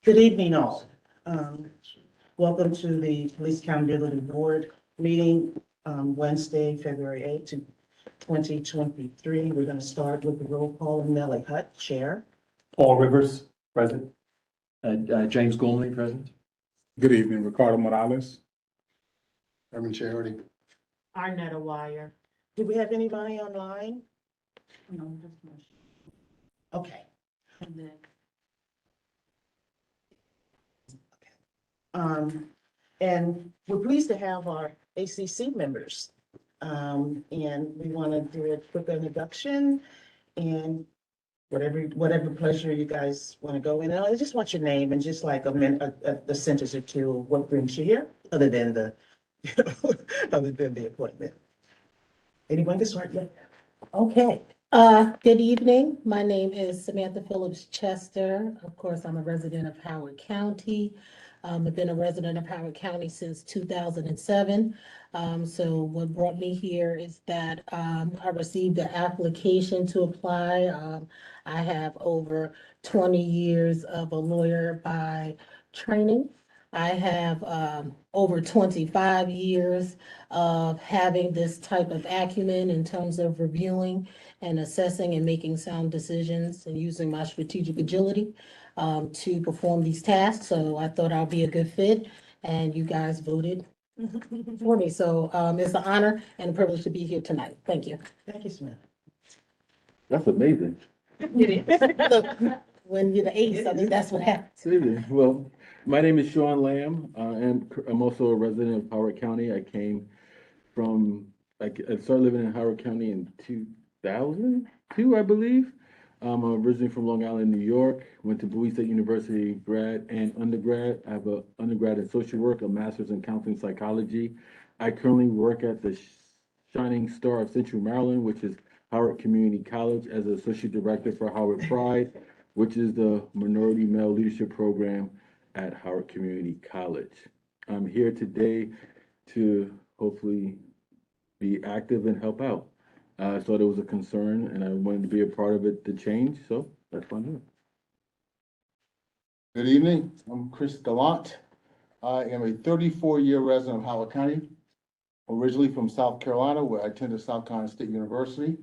Good evening, all. Welcome to the Police Accountability Board meeting, Wednesday, February 8th, 2023. We're going to start with the roll call. Nellie Hutt, Chair. Paul Rivers, present. James Gormley, present. Good evening, Ricardo Morales. Herman Charity. Arnetta Wire. Do we have anybody online? No, just one. Okay. And then And we're pleased to have our ACC members. And we want to do a quick introduction and whatever pleasure you guys want to go in. And I just want your name and just like a sentence or two of what brings you here, other than the, other than the appointment. Anyone can start yet? Okay, good evening. My name is Samantha Phillips Chester. Of course, I'm a resident of Howard County. I've been a resident of Howard County since 2007. So what brought me here is that I received an application to apply. I have over 20 years of a lawyer by training. I have over 25 years of having this type of acumen in terms of reviewing and assessing and making sound decisions and using my strategic agility to perform these tasks. So I thought I'd be a good fit, and you guys voted for me. So it's an honor and a privilege to be here tonight. Thank you. Thank you, Samantha. That's amazing. Look, when you're the ace, I think that's what happens. Amazing. Well, my name is Sean Lamb. I'm also a resident of Howard County. I came from, I started living in Howard County in 2002, I believe. I'm originally from Long Island, New York. Went to Bowie State University, grad and undergrad. I have an undergrad in social work, a master's in counseling psychology. I currently work at the Shining Star of Central Maryland, which is Howard Community College, as an associate director for Howard Pride, which is the minority male leadership program at Howard Community College. I'm here today to hopefully be active and help out. I thought it was a concern and I wanted to be a part of it to change, so that's what I'm doing. Good evening, I'm Chris Gallant. I am a 34-year resident of Howard County, originally from South Carolina, where I attended South Carolina State University.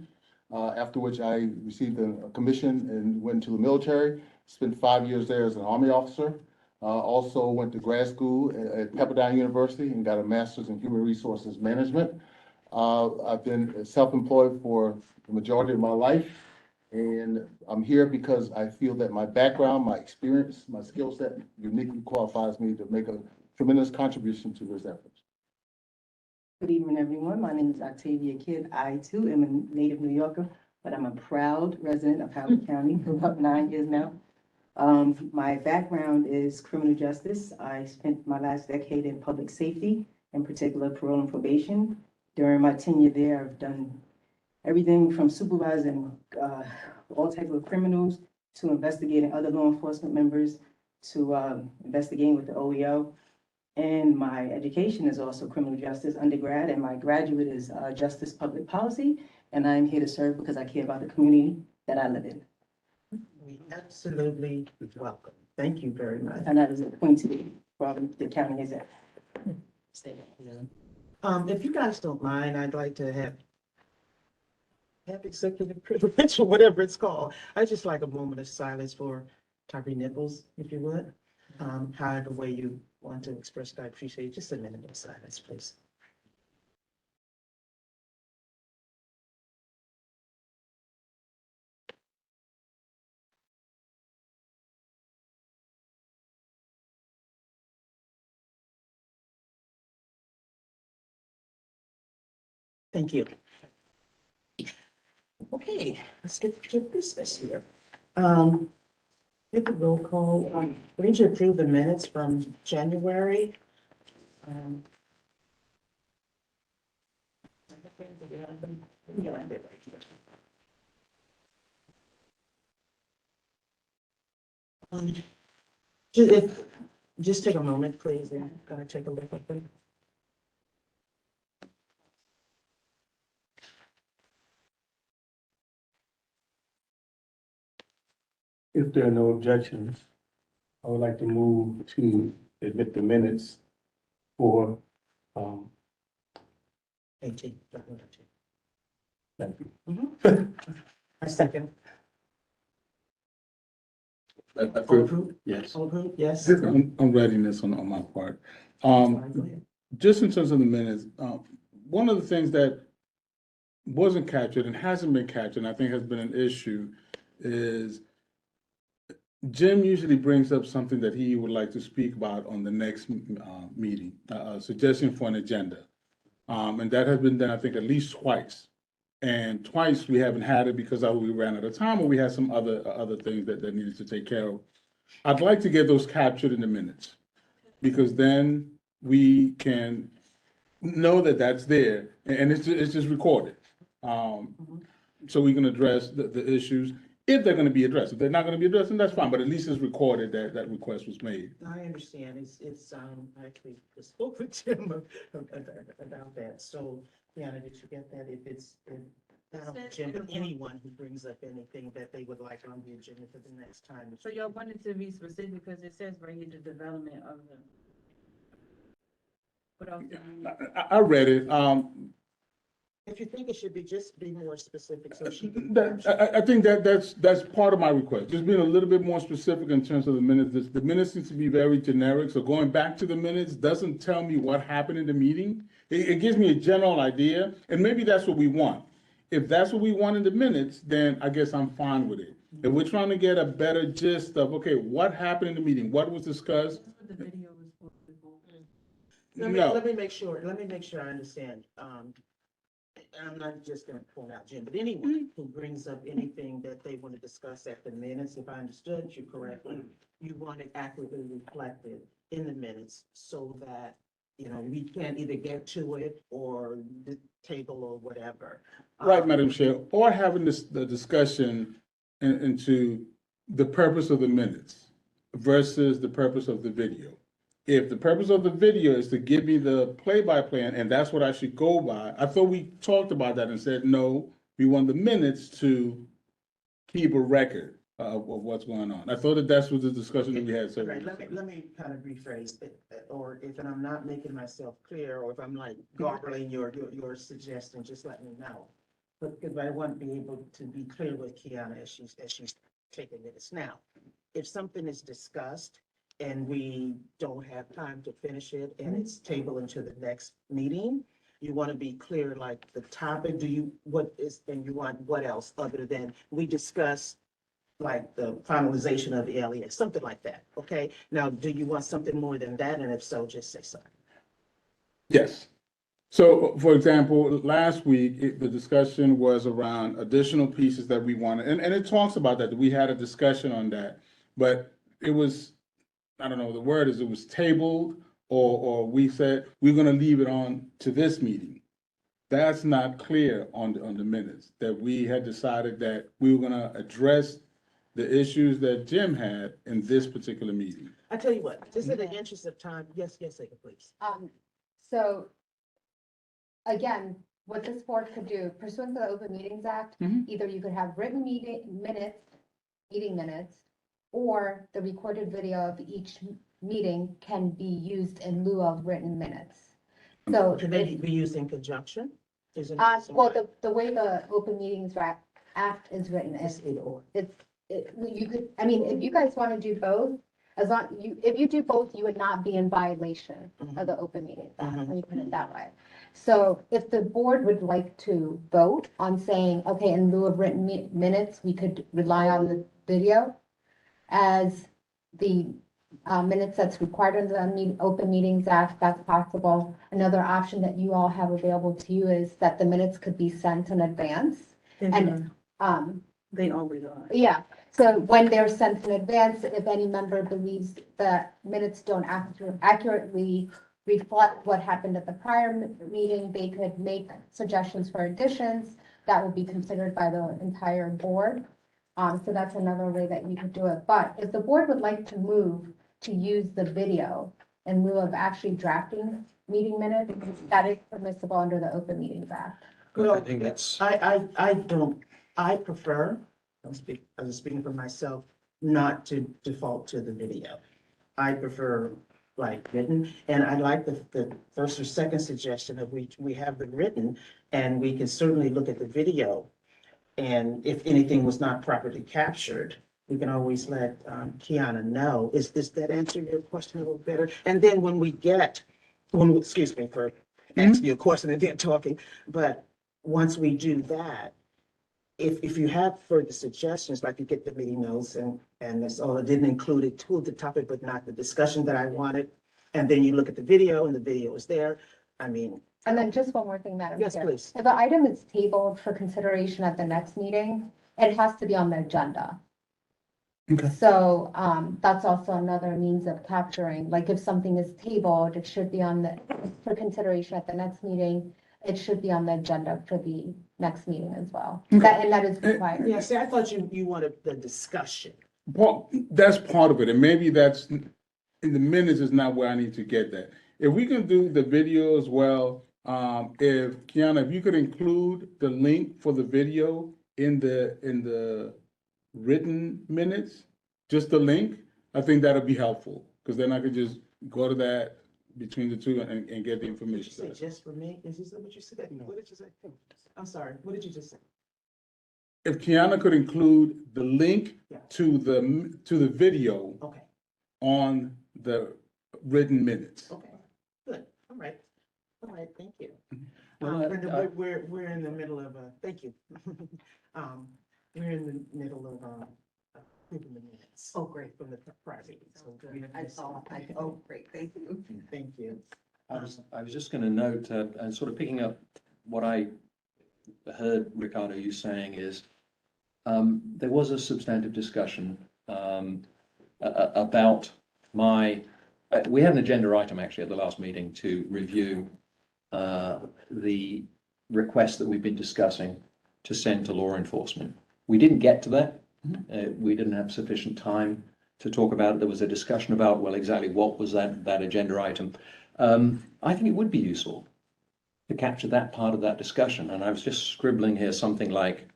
After which I received a commission and went to the military, spent 5 years there as an Army officer. Also went to grad school at Pepperdine University and got a master's in human resources management. I've been self-employed for the majority of my life, and I'm here because I feel that my background, my experience, my skill set uniquely qualifies me to make a tremendous contribution to this effort. Good evening, everyone. My name is Octavia Kidd. I too am a native New Yorker, but I'm a proud resident of Howard County for about 9 years now. My background is criminal justice. I spent my last decade in public safety, in particular parole and probation. During my tenure there, I've done everything from supervising all types of criminals to investigating other law enforcement members to investigating with the OEO. And my education is also criminal justice undergrad, and my graduate is justice public policy. And I'm here to serve because I care about the community that I live in. We absolutely welcome. Thank you very much. And that is the point to be from the county is at. If you guys don't mind, I'd like to have executive privilege or whatever it's called. I'd just like a moment of silence for Tyree Nichols, if you would. However way you want to express it, I appreciate just a minute of silence, please. Thank you. Okay, let's get to business here. Get the roll call. We need to approve the minutes from January. Just take a moment, please, and gotta take a look at them. If there are no objections, I would like to move to admit the minutes for, 18. thank you. I second. I All feel- approved? Yes. All approved? Yes. I'm readiness on my part. Sorry, go ahead. Just in terms of the minutes, one of the things that wasn't captured and hasn't been captured, and I think has been an issue, is Jim usually brings up something that he would like to speak about on the next meeting, a suggestion for an agenda. And that has been done, I think, at least twice. And twice we haven't had it because we ran out of time or we had some other things that needed to take care of. I'd like to get those captured in the minutes, because then we can know that that's there and it's just recorded. So we can address the issues if they're gonna be addressed. If they're not gonna be addressed, then that's fine, but at least it's recorded that that request was made. I understand, I actually spoke with Jim about that, so, Deanna, did you get that? If not Jim, but anyone who brings up anything that they would like on the agenda for the next time. So y'all wanted to be specific because it says right here the development of the. What else? do you need? I read it, If you think it should be, just be more specific, so she can. I think that's part of my request, just being a little bit more specific in terms of the minutes. The minutes seem to be very generic, so going back to the minutes doesn't tell me what happened in the meeting. It gives me a general idea, and maybe that's what we want. If that's what we want in the minutes, then I guess I'm fine with it. If we're trying to get a better gist of, okay, what happened in the meeting, what was discussed? That's what the video was for. Let me No, make sure I understand. And I'm not just gonna point out Jim, but anyone who brings up anything that they want to discuss at the minutes, if I understood you correctly, you want it accurately reflected in the minutes so that, you know, we can either get to it or the table or whatever. right, Madam Chair, or having the discussion into the purpose of the minutes versus the purpose of the video. If the purpose of the video is to give me the play-by-play, and that's what I should go by, I thought we talked about that and said, no, we want the minutes to keep a record of what's going on. I thought that that's what the discussion that we had. So Right, let me kind of rephrase it, or if I'm not making myself clear, or if I'm like garbling your suggestion, just let me know. But because I want to be able to be clear with Kiana as she's taking minutes. Now, if something is discussed and we don't have time to finish it and it's tabled into the next meeting, you want to be clear, like the topic, and you want what else other than we discussed like the finalization of the LES, something like that, okay? Now, do you want something more than that? And if so, just say so. yes. So, for example, last week, the discussion was around additional pieces that we wanted, and it talks about that. We had a discussion on that, but it was, I don't know, the word is it was tabled, or we said, we're gonna leave it on to this meeting. That's not clear on the minutes, that we had decided that we were gonna address the issues that Jim had in this particular meeting. I tell you what, just in the interest of time, yes, Eka, please. So again, what this board could do pursuant to the Open Meetings Act, Mhm. either you could have written meeting minutes, or the recorded video of each meeting can be used in lieu of written minutes. So, Can they be used in conjunction? Isn't it? well, the way the Open Meetings Act is written It's is, either or. you could, I mean, if you guys want to do both, if you do both, you would not be in violation of the Open Meetings Act, Mhm. let me put it that way. So if the board would like to vote on saying, okay, in lieu of written minutes, we could rely on the video as the minutes that's required under the Open Meetings Act, that's possible. Another option that you all have available to you is that the minutes could be sent in advance. And, They always are. yeah, so when they're sent in advance, if any member believes that minutes don't accurately reflect what happened at the prior meeting, they could make suggestions for additions that will be considered by the entire board. So that's another way that you could do it. But if the board would like to move to use the video in lieu of actually drafting meeting minutes, that is permissible under the Open Meetings Act. Well, I think that's. I prefer, I'm speaking for myself, not to default to the video. I prefer like written, and I like the first or second suggestion of we have the written, and we can certainly look at the video. And if anything was not properly captured, we can always let Kiana know. Is that answer your question a little better? And then excuse me for asking you a question and then talking, but once we do that, if you have further suggestions, like you get the meeting notes and that's all, it didn't include it to the topic, but not the discussion that I wanted. And then you look at the video and the video is there. I mean, And then just one more thing, Madam yes, Chair. please. If the item is tabled for consideration at the next meeting, it has to be on the agenda. Okay. So, that's also another means of capturing, like if something is tabled, it should be for consideration at the next meeting. It should be on the agenda for the next meeting as well. That is required. Yeah, see, I thought you wanted the discussion. Well, that's part of it, and maybe that's, in the minutes is not where I need to get that. If we can do the video as well, if, Kiana, if you could include the link for the video in the written minutes, just the link, I think that'll be helpful, because then I could just go to that between the two and get the Did you information. say just for me? Is this what you said? What did you say? I'm sorry, what did you just say? If Kiana could include the link Yeah. to the video Okay, on the written minutes. okay, good, all right, thank you. Well, Brenda, we're in the middle of thank you. We're in the middle of approving the minutes. Oh, great. From the prior meeting, so. we have I this- saw, great, thank you. Thank you. I was just going to note, and sort of picking up what I heard Ricardo you saying is, there was a substantive discussion about we had an agenda item actually at the last meeting to review the request that we've been discussing to send to law enforcement. We didn't get to that. We didn't have sufficient time to talk about it. There was a discussion about, well, exactly what was that agenda item. I think it would be useful to capture that part of that discussion. And I was just scribbling here something like,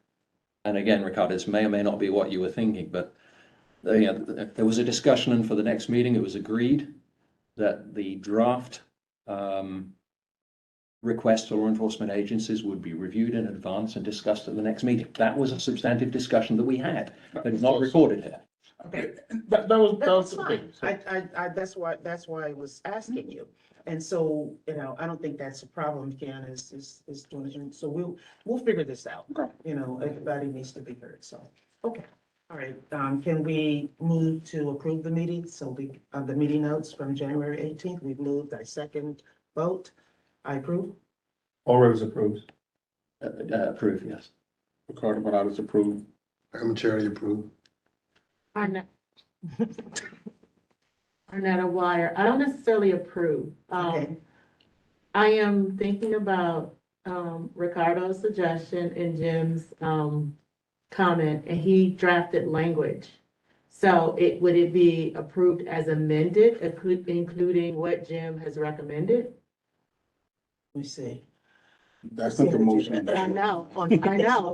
and again, Ricardo, this may or may not be what you were thinking, but there was a discussion, and for the next meeting, it was agreed that the draft request to law enforcement agencies would be reviewed in advance and discussed at the next meeting. That was a substantive discussion that we had, but it's not recorded here. Okay, That was that's okay. fine. I, that's why I was asking you. And so, I don't think that's a problem, Ken, is doing it. So we'll figure this out. Okay. Everybody needs to be heard, so, okay. All right, can we move to approve the meeting? So the meeting notes from January 18th, we've moved, I second vote. I approve. Already was approved. Approve, yes. Ricardo Morales approved. Chair, approved. Arnett Wire, I don't necessarily approve. Okay. I am thinking about, Ricardo's suggestion and Jim's, comment, and he drafted language. So would it be approved as amended, including what Jim has recommended? Let me see. That's not the motion. I know,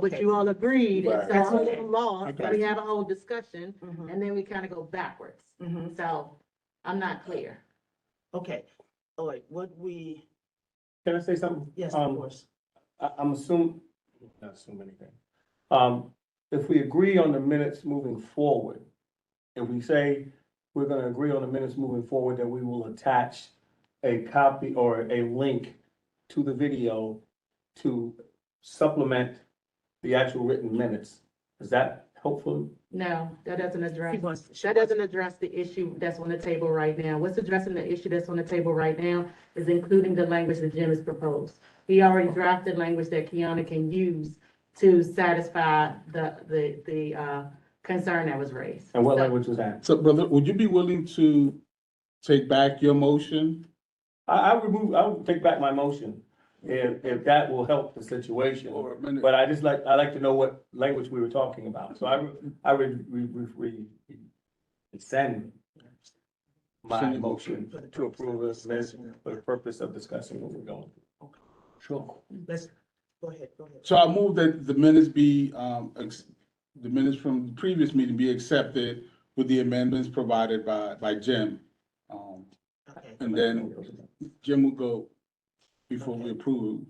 but you all agreed, Right. it's a whole law, I so got we you. have a whole discussion, Mhm, and then we kind of go backwards. mhm. So I'm not clear. Okay, all right, Can I say something? yes, of course. I'm not assuming anything. If we agree on the minutes moving forward, if we say we're gonna agree on the minutes moving forward, that we will attach a copy or a link to the video to supplement the actual written minutes, is that helpful? No, that doesn't She address, wants- that doesn't address the issue that's on the table right now. What's addressing the issue that's on the table right now is including the language that Jim has proposed. He already drafted language that Kiana can use to satisfy the concern that was raised. And what So- language was that? So, brother, would you be willing to take back your motion? I would take back my motion if that will help the situation. Or a minute? But I like to know what language we were talking about. So I would send my Send it. motion to approve this for the purpose of discussing what we're going through. Sure. Let's, go ahead. So I move that the minutes be, the minutes from the previous meeting be accepted with the amendments provided by Jim Okay. And then Jim will go before we approve.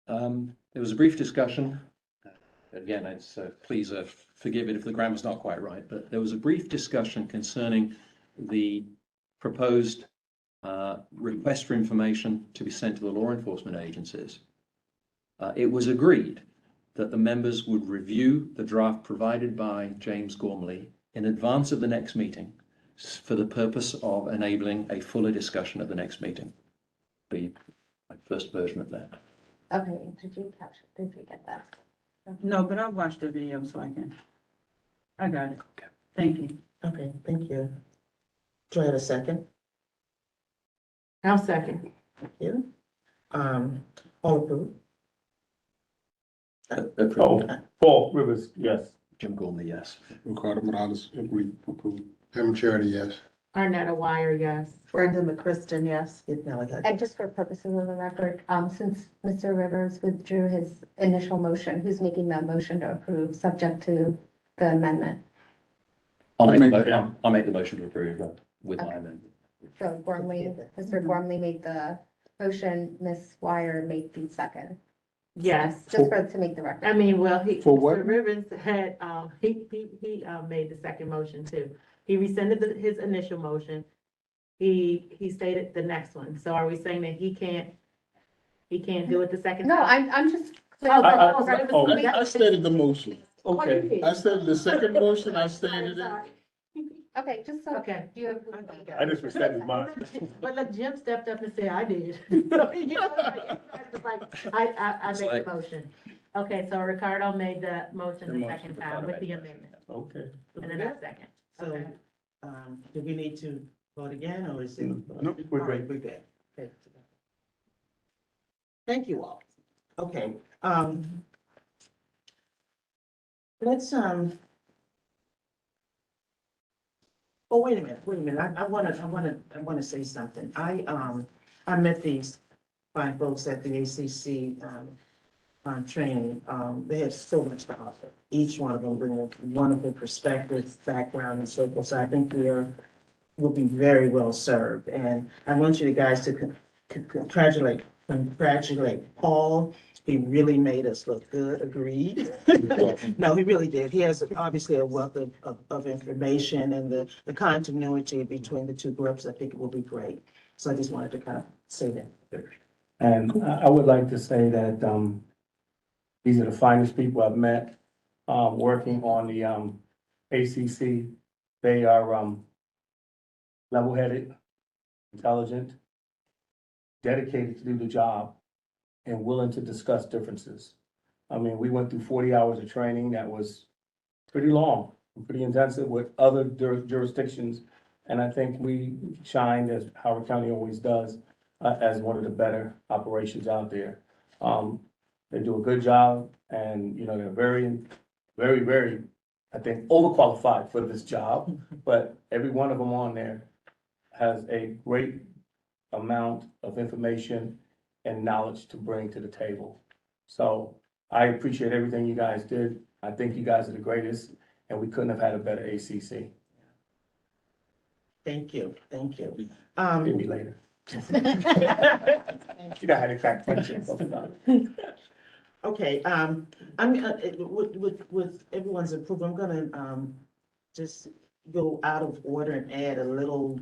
There was a brief discussion. Again, it's, please forgive it if the grammar's not quite right, but there was a brief discussion concerning the proposed request for information to be sent to the law enforcement agencies. It was agreed that the members would review the draft provided by James Gormley in advance of the next meeting for the purpose of enabling a fuller discussion at the next meeting. Be my first version of that. Okay, did you get that? No, but I watched the video, so I got it. Thank you. Okay, thank you. Do I have a second? I'll second. Thank you. All approved? Oh, Paul Rivers, yes. Jim Gormley, yes. Ricardo Morales, agree, approve. Pam Charity, yes. Arnetta Wire, yes. Brenda McChristen, yes. Malachi. And just for purposes of the record, since Mr. Rivers withdrew his initial motion, who's making that motion to approve, subject to the amendment? I'll make the motion to approve with my amendment. So Gormley, Mr. Gormley made the motion, Ms. Wire made the second, Yes. just for, to make the record. I mean, well, For what? Mr. Rivers had, he made the second motion too. He rescinded his initial motion. He stated the next one. So are we saying that he can't do it the second No, time? I'm just. I stated the motion. Okay, I said the second motion, I stated it. Okay, just so. Okay. You have. I just rescinded his mind. But look, Jim stepped up and said, I did. So, you know, I It's made like- the motion. Okay, so Ricardo made the motion the second time with the amendment. Okay. And then I second. So, Okay. do we need to vote again, or is it? No, we're All right, great. we're good. Okay. Thank you all. Okay, let's, oh, wait a minute, I wanna say something. I met these fine folks at the ACC, training. They had so much to offer. Each one of them bring a wonderful perspective, background, and so forth. So I think we'll be very well served. And I want you guys to congratulate Paul. He really made us look good, agreed. No, he really did. He has obviously a wealth of information, and the continuity between the two groups, I think it will be great. So I just wanted to kind of say that. And I would like to say that, these are the finest people I've met, working on the, ACC. They are, level-headed, intelligent, dedicated to do the job, and willing to discuss differences. I mean, we went through 40 hours of training that was pretty long, and pretty intensive with other jurisdictions. And I think we shined, as Howard County always does, as one of the better operations out there. They do a good job, and, you know, they're very, very, very, I think, overqualified for this job. But every one of them on there has a great amount of information and knowledge to bring to the table. So I appreciate everything you guys did. I think you guys are the greatest, and we couldn't have had a better ACC. Thank you, thank you. Maybe later. You know how to crack friendships. Okay, with everyone's approval, I'm gonna, just go out of order and add a little,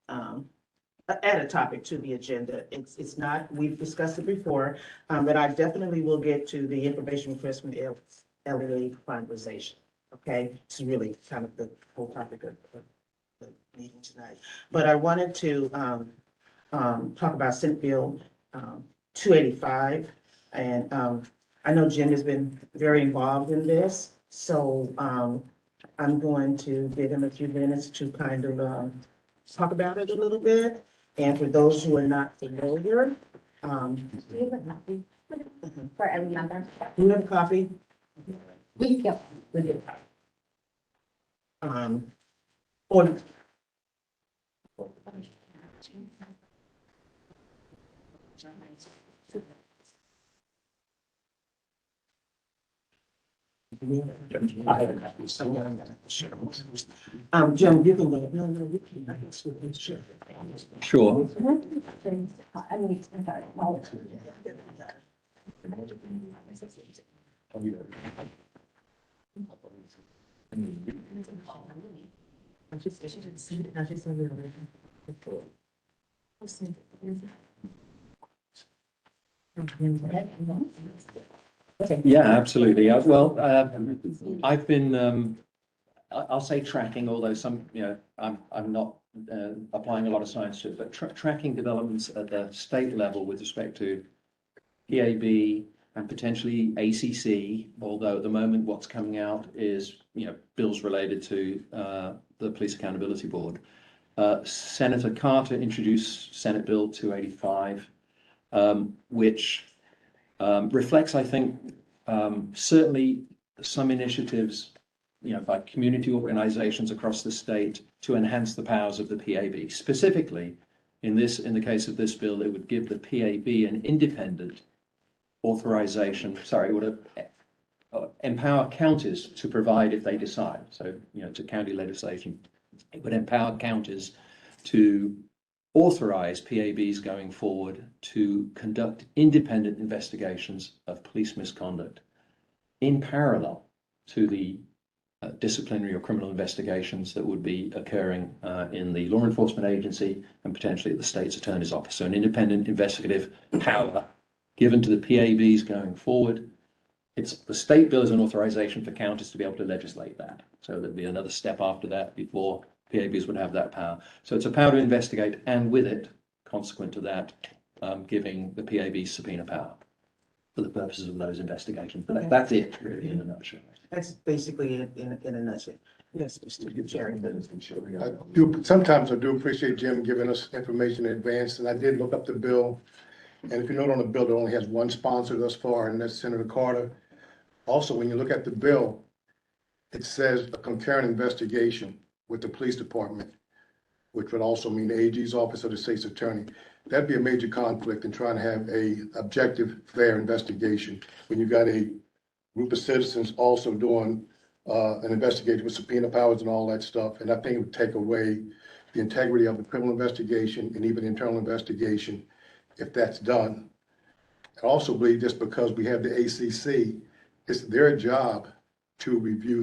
add a topic to the agenda. It's not, we've discussed it before, but I definitely will get to the information request from the LEA conversation. Okay, it's really kind of the whole topic of the meeting tonight. But I wanted to, talk about Senate Bill, 285. And, I know Jim has been very involved in this, so, I'm going to give him a few minutes to kind of, talk about it a little bit. And for those who are not familiar, Do you have a copy for every member? do you have a copy? Yep. Or Jim, you can go. No, no, you can. I can speak with Chair. Sure. I mean, I'm sorry, well, She didn't see it. Now she's on Yeah, absolutely. Well, I've been, I'll say tracking, although some, I'm not applying a lot of science to it, but tracking developments at the state level with respect to PAB and potentially ACC, although at the moment what's coming out is, bills related to the Police Accountability Board. Senator Carter introduced Senate Bill 285, which reflects, I think, certainly some initiatives, by community organizations across the state to enhance the powers of the PAB. Specifically, in the case of this bill, it would give the PAB an independent authorization, it would empower counties to provide if they decide. So, to county legislation, it would empower counties to authorize PABs going forward to conduct independent investigations of police misconduct in parallel to the disciplinary or criminal investigations that would be occurring in the law enforcement agency and potentially at the state's attorney's office. So an independent investigative power given to the PABs going forward. It's the state bill is an authorization for counties to be able to legislate that. So there'd be another step after that before PABs would have that power. So it's a power to investigate, and with it, consequent to that, giving the PAB subpoena power for the purposes of those investigations. But that's it, really, in a nutshell. That's basically it in a nutshell. Yes, Mr. Chair. Sometimes I do appreciate Jim giving us information in advance, and I did look up the bill. And if you note on the bill, it only has one sponsor thus far, and that's Senator Carter. Also, when you look at the bill, it says a concurrent investigation with the police department, which would also mean the AG's office or the state's attorney. That'd be a major conflict in trying to have a objective, fair investigation when you've got a group of citizens also doing an investigation with subpoena powers and all that stuff. And I think it would take away the integrity of the criminal investigation and even the internal investigation if that's done. I also believe just because we have the ACC, it's their job to review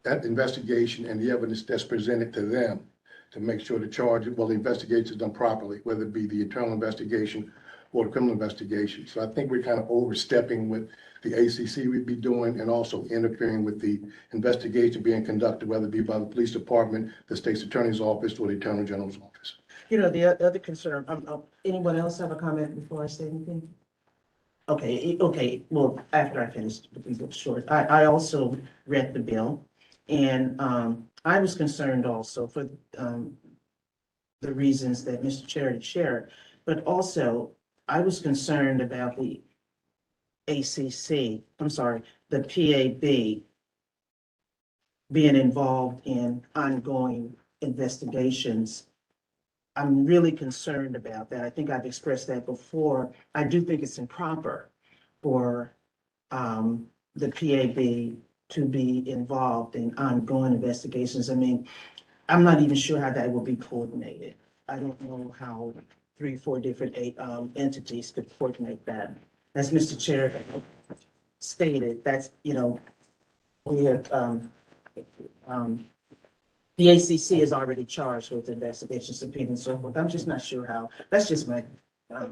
that investigation and the evidence that's presented to them to make sure the investigation is done properly, whether it be the internal investigation or the criminal investigation. So I think we're kind of overstepping with the ACC would be doing and also interfering with the investigation being conducted, whether it be by the police department, the state's attorney's office, or the attorney general's office. The other concern, anyone else have a comment before I say anything? Okay, well, after I finish, please look short. I also read the bill, and I was concerned also for the reasons that Mr. Charity shared, but also I was concerned about the the PAB being involved in ongoing investigations. I'm really concerned about that. I think I've expressed that before. I do think it's improper for the PAB to be involved in ongoing investigations. I mean, I'm not even sure how that will be coordinated. I don't know how 3 or 4 different entities could coordinate that. As Mr. Chair stated, that's, we have, the ACC is already charged with investigation, subpoena, and so forth. I'm just not sure how, that's just my, I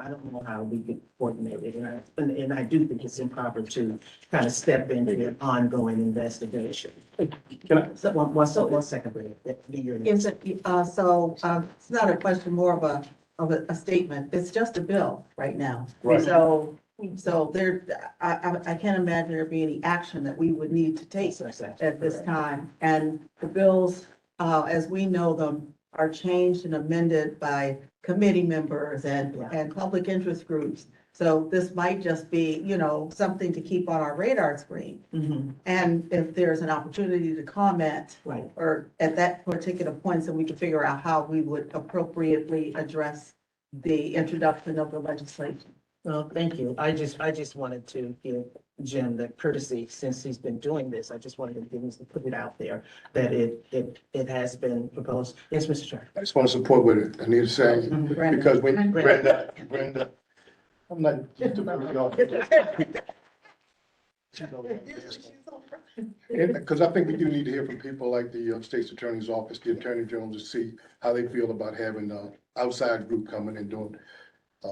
don't know how we could coordinate it. And I do think it's improper to kind of step into an ongoing investigation. Can I? One second, please. It's not a question, more of a statement. It's just a bill right now. Right. So there, I can't imagine there being any action that we would need to take at this time. And the bills, as we know them, are changed and amended by committee members and public interest groups. So this might just be, something to keep on our radar screen. Mm-hmm. And if there's an opportunity to comment, Right. or at that particular point, so we can figure out how we would appropriately address the introduction of the legislation. Well, thank you. I just wanted to give Jim the courtesy, since he's been doing this, I just wanted to put it out there that it has been proposed. Yes, Mr. Chair. I just want to support what Anita's saying, Brenda. because when Brenda. Brenda, I'm not. Because I think we do need to hear from people like the State's Attorney's Office, the Attorney General, to see how they feel about having an outside group coming and doing,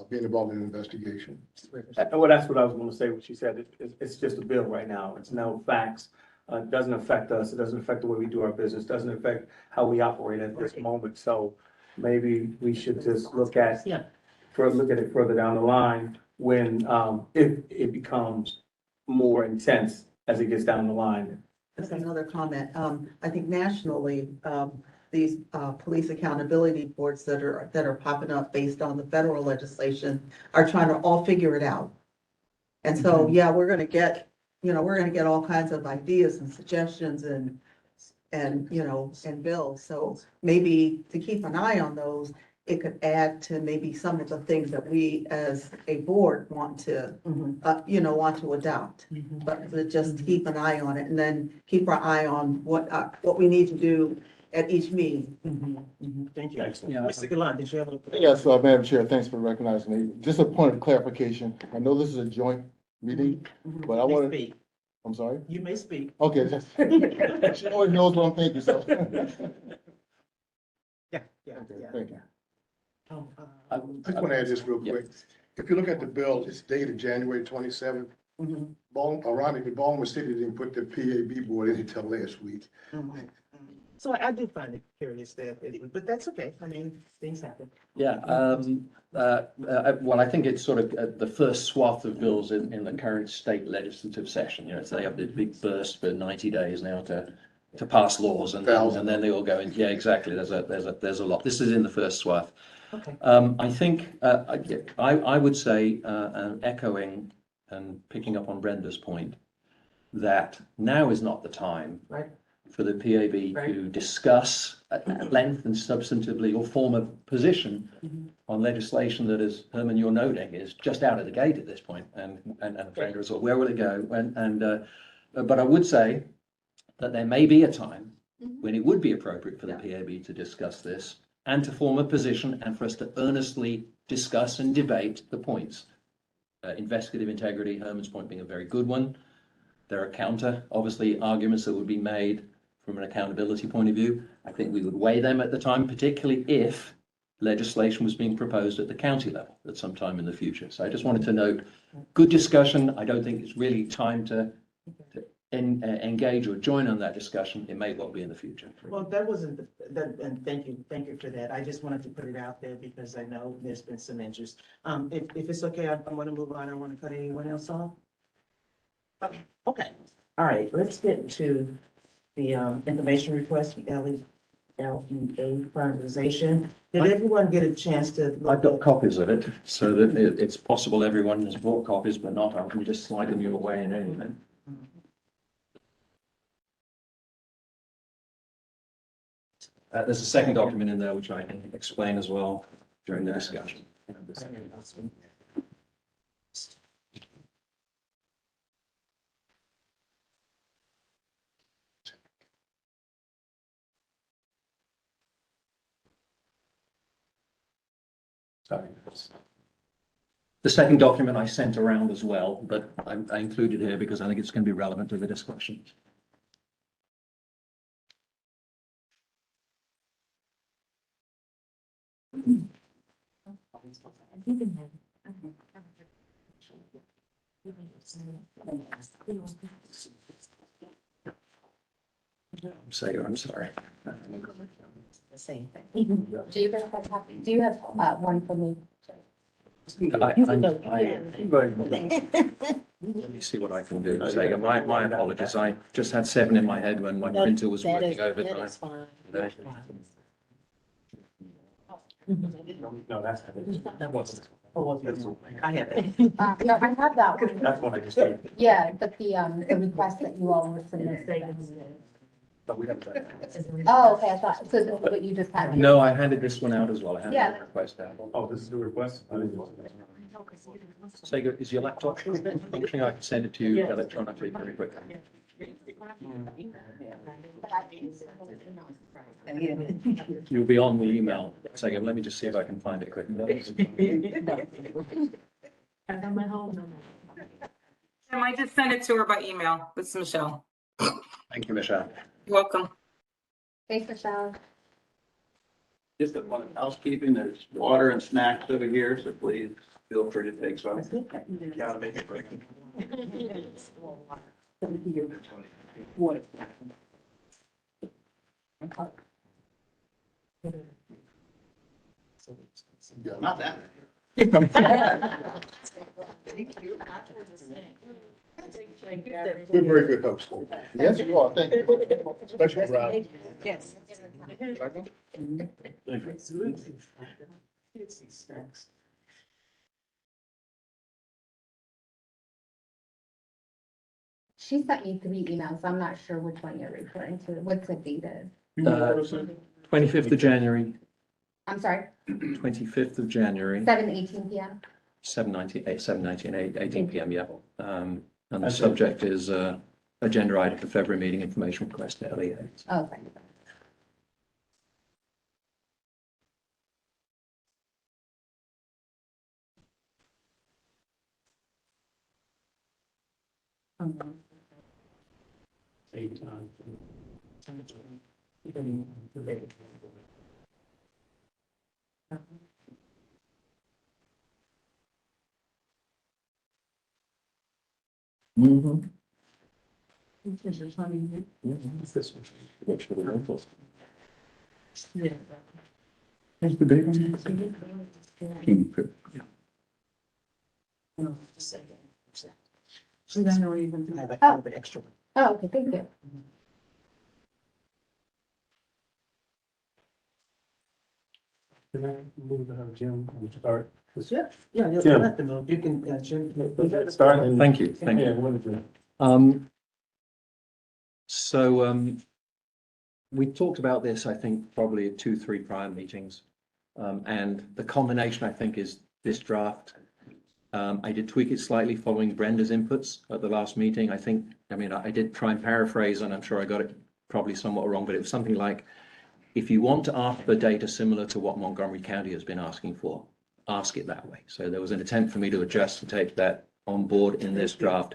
being involved in an investigation. Well, that's what I was gonna say, what she said. It's just a bill right now. It's no facts. It doesn't affect us. It doesn't affect the way we do our business. Doesn't affect how we operate at this moment. So maybe we should just look at Yeah. look at it further down the line when, if it becomes more intense as it gets down the line. That's another comment. I think nationally, these, police accountability boards that are popping up based on the federal legislation are trying to all figure it out. And so, yeah, we're gonna get all kinds of ideas and suggestions and, and bills. So maybe to keep an eye on those, it could add to maybe some of the things that we as a board want to, want to adopt. But to just keep an eye on it and then keep our eye on what we need to do at each meeting. Thank you. Yeah. Mr. Gallant, did you have a? Yes, Madam Chair, thanks for recognizing me. Just a point of clarification. I know this is a joint meeting, but I You may want to, speak. I'm sorry? You may speak. Okay. She always knows what I'm thinking, so. Yeah. Thank you. Oh, I just want to add this real quick. If you look at the bill, it's dated January 27th. mhm, Ironically, Baltimore City didn't put the PAB board in until last week. mhm. So I do find it curious that, but that's okay. I mean, things happen. Yeah, well, I think it's sort of the first swath of bills in the current state legislative session. So they have this big burst for 90 days now to pass laws, and then they all go in. Yeah, exactly. There's a lot. This is in the first swath. Okay. I think I would say, echoing and picking up on Brenda's point, that now is not the time Right. for the PAB to discuss at length and substantively or form a position on legislation that, as Herman, you're noting, is just out of the gate at this point. And Brenda as well, where will it go? But I would say that there may be a time when it would be appropriate for the PAB to discuss this and to form a position and for us to earnestly discuss and debate the points. Investigative integrity, Herman's point being a very good one. There are counter, obviously, arguments that would be made from an accountability point of view. I think we would weigh them at the time, particularly if legislation was being proposed at the county level at some time in the future. So I just wanted to note, good discussion. I don't think it's really time to engage or join on that discussion. It may well be in the future. Well, that wasn't, that, and thank you for that. I just wanted to put it out there because I know there's been some interest. If it's okay, I want to move on. I don't want to cut anyone else off. Okay, all right, let's get to the information request, LEA prioritization. Did everyone get a chance to? I've got copies of it, so that it's possible everyone has bought copies, but not. I can just slide them your way in any event. There's a second document in there which I can explain as well during the discussion. Sorry. The second document I sent around as well, but I included here because I think it's going to be relevant to the discussion. I'm sorry. The same thing. Do you guys have a copy? Do you have one for me? Let me see what I can do. Say, my apologies. I just had 7 in my head when my printer was working overtime. That is fine. Today. No, that's. That wasn't. I have it. No, I have that one. That's what I just did. Yeah, but the request that you all were submitting. But we have that. Oh, okay, I thought, so this is what you just had. No, I handed this one out as well. I handed Yeah. the request out. Oh, this is the request? I didn't know. Sega, is your laptop functioning? I can send it to you electronically very quickly. You'll be on the email. Sega, let me just see if I can find it quickly. I got my home number. I might just send it to her by email. This is Michelle. Thank you, Michelle. You're welcome. Thanks, Michelle. Just a one housekeeping, there's water and snacks over here, so please feel free to take some. Gotta make it quick. Not that. We're very good hosts. Yes, you are, thank you. Especially Rob. Yes. She sent me 3 emails. I'm not sure which one you're referring to. What's it dated? 25th of January, I'm sorry, 25th of January, 7:18 PM. 7:19, 18 PM, yeah. And the subject is agenda item for February meeting information request to LEA. Oh, okay. Mm-hmm. Oh, okay, thank you. Can I move to have Jim start? Yeah, you'll Jim. let them know. You can, Jim. Start and. Thank you, thank you. Yeah, what is it? We talked about this, I think, probably at 2-3 prior meetings. And the combination, I think, is this draft. I did tweak it slightly following Brenda's inputs at the last meeting. I did try and paraphrase, and I'm sure I got it probably somewhat wrong, but it was something like, if you want to ask for data similar to what Montgomery County has been asking for, ask it that way. So there was an attempt for me to adjust and take that on board in this draft.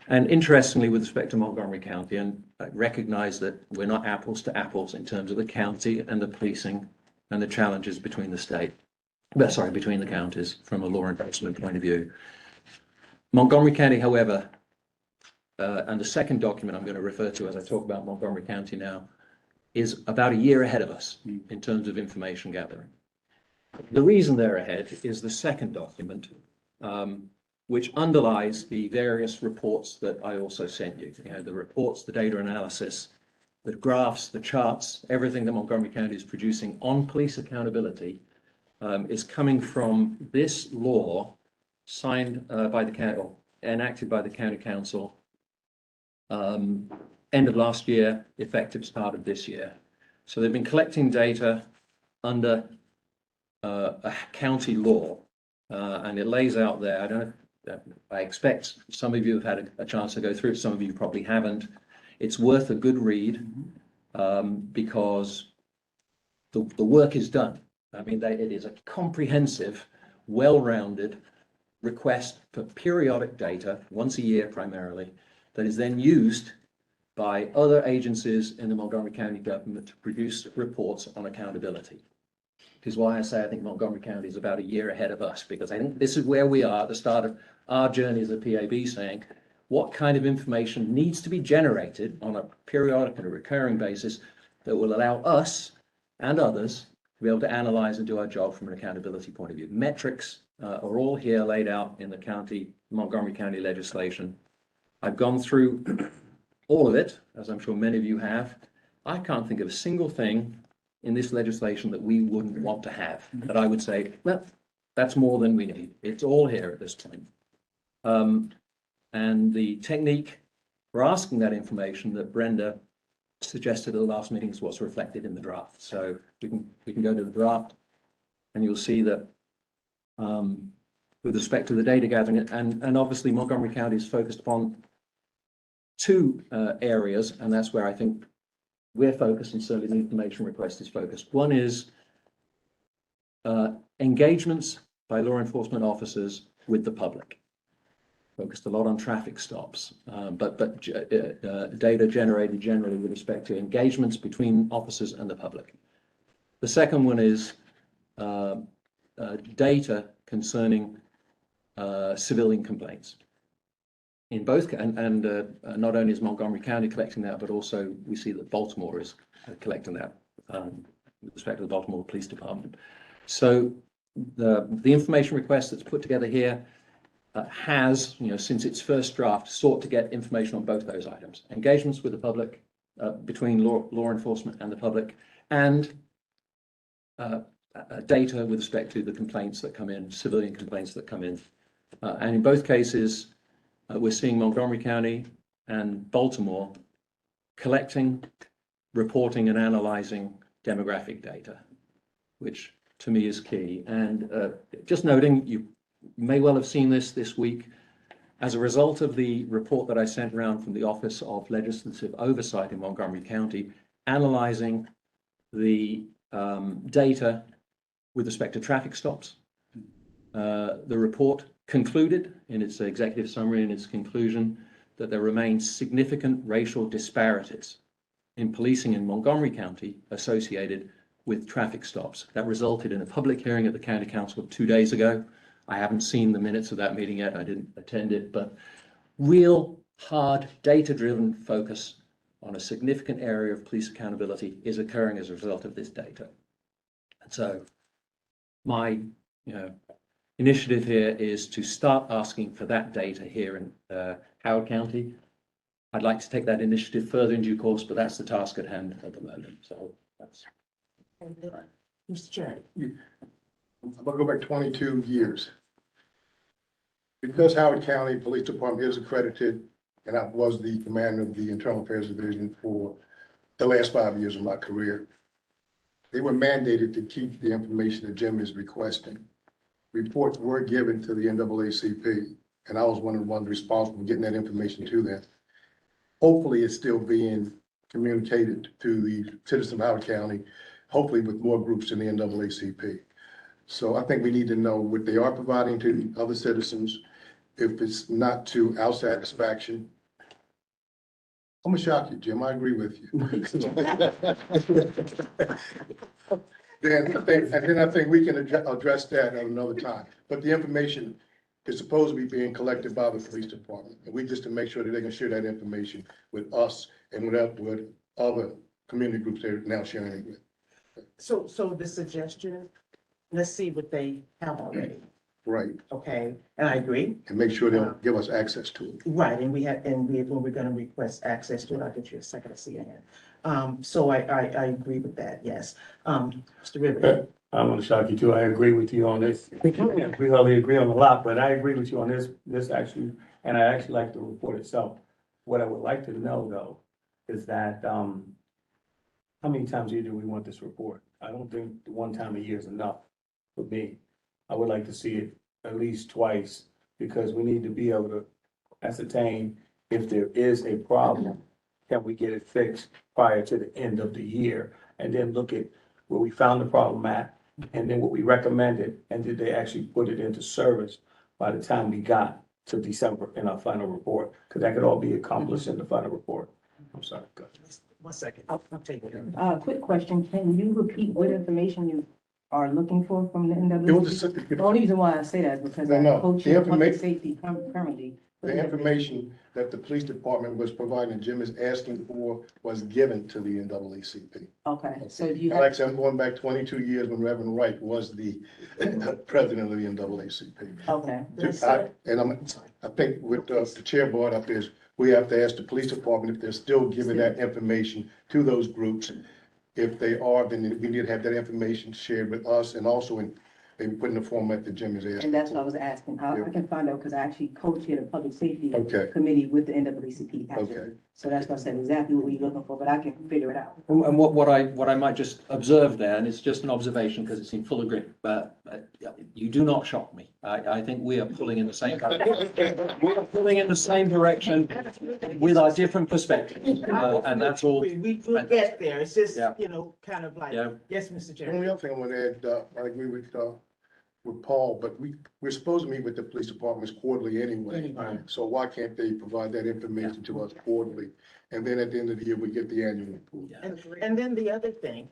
And interestingly, with respect to Montgomery County, and I recognize that we're not apples to apples in terms of the county and the policing and the challenges between the between the counties from a law enforcement point of view. Montgomery County, however, and the second document I'm going to refer to as I talk about Montgomery County now, is about a year ahead of us in terms of information gathering. The reason they're ahead is the second document, which underlies the various reports that I also sent you. You know, the reports, the data analysis, the graphs, the charts, everything that Montgomery County is producing on police accountability is coming from this law signed by the county, or enacted by the county council end of last year, effective start of this year. So they've been collecting data under a county law, and it lays out there. I don't know. I expect some of you have had a chance to go through it. Some of you probably haven't. It's worth a good read because the work is done. I mean, it is a comprehensive, well-rounded request for periodic data, once a year primarily, that is then used by other agencies in the Montgomery County government to produce reports on accountability. Which is why I say I think Montgomery County is about a year ahead of us, because I think this is where we are at the start of our journey as a PAB, saying what kind of information needs to be generated on a periodic and a recurring basis that will allow us and others to be able to analyze and do our job from an accountability point of view. Metrics are all here laid out in the Montgomery County legislation. I've gone through all of it, as I'm sure many of you have. I can't think of a single thing in this legislation that we wouldn't want to have, that I would say, well, that's more than we need. It's all here at this point. And the technique for asking that information that Brenda suggested at the last meeting is what's reflected in the draft. So we can go to the draft and you'll see that with respect to the data gathering, and obviously Montgomery County is focused upon two areas, and that's where I think we're focused, and certainly the information request is focused. One is engagements by law enforcement officers with the public. Focused a lot on traffic stops, but data generated generally with respect to engagements between officers and the public. The second one is data concerning civilian complaints. In both, and not only is Montgomery County collecting that, but also we see that Baltimore is collecting that with respect to the Baltimore Police Department. So the information request that's put together here has, since its first draft, sought to get information on both those items: engagements with the public, between law enforcement and the public, and data with respect to the complaints that come in, civilian complaints that come in. And in both cases, we're seeing Montgomery County and Baltimore collecting, reporting, and analyzing demographic data, which to me is key. And just noting, you may well have seen this week, as a result of the report that I sent around from the Office of Legislative Oversight in Montgomery County, analyzing the data with respect to traffic stops. The report concluded in its executive summary, in its conclusion, that there remains significant racial disparities in policing in Montgomery County associated with traffic stops. That resulted in a public hearing at the County Council 2 days ago. I haven't seen the minutes of that meeting yet. I didn't attend it, but real hard data-driven focus on a significant area of police accountability is occurring as a result of this data. And so my initiative here is to start asking for that data here in Howard County. I'd like to take that initiative further in due course, but that's the task at hand at the moment. So that's. Mr. Chair. I'm gonna go back 22 years. Because Howard County Police Department is accredited, and I was the commander of the Internal Affairs Division for the last 5 years of my career, they were mandated to keep the information that Jim is requesting. Reports were given to the NAACP, and I was one of the ones responsible for getting that information to them. Hopefully, it's still being communicated to the citizens of Howard County, hopefully with more groups in the NAACP. So I think we need to know what they are providing to other citizens. If it's not to our satisfaction, I'm gonna shock you, Jim, I agree with you. Then I think we can address that at another time. But the information is supposed to be being collected by the police department. And we just to make sure that they can share that information with us and with other community groups they're now sharing it with. So the suggestion, let's see what they have already, Right, okay? And I agree. and make sure they'll give us access to it. Right, and when we're gonna request access to it, I'll get you a second to see it. So I agree with that, yes. Mr. Rivers. I'm gonna shock you too. I agree with you on this. We hardly agree on a lot, but I agree with you on this actually, and I actually like the report itself. What I would like to know though, is that, how many times a year do we want this report? I don't think one time a year is enough for me. I would like to see it at least twice, because we need to be able to ascertain if there is a problem, can we get it fixed prior to the end of the year? And then look at where we found the problem at, and then what we recommended, and did they actually put it into service by the time we got to December in our final report? Because that could all be accomplished in the final report. I'm sorry. Go ahead. 1 second, I'll take it. Quick question, can you repeat what information you are looking for from the It was NAACP? the The only reason why I say that is because I No, co-chair the public informa- safety currently. information that the police department was providing, Jim is asking for, was given to the NAACP. Okay, so do you Like I have, said, I'm going back 22 years when Reverend Wright was the president of the NAACP. okay, I think with the chair board up is, we have to ask the police department if they're still giving that information to those groups. If they are, then we need to have that information shared with us, and also maybe put in the format that Jim is asking. and that's what I was asking. I can find out because I actually co-chair the public safety Okay. committee with the NAACP. Okay. So that's why I said exactly what we're looking for, but I can figure it out. And what I might just observe there, and it's just an observation because it's in full agreement, but you do not shock me. I think we are pulling in the same, we are pulling in the same direction with our different perspectives. And that's all. We'll get there. It's just, Yeah. you know, kind of like, Yeah. yes, Mr. The Chairman. only other thing I want to add, I agree with Paul, but we're supposed to meet with the police departments quarterly anyway. Anyway. So why can't they provide that information to us quarterly? And then at the end of the year, we get the annual report. And then the other thing,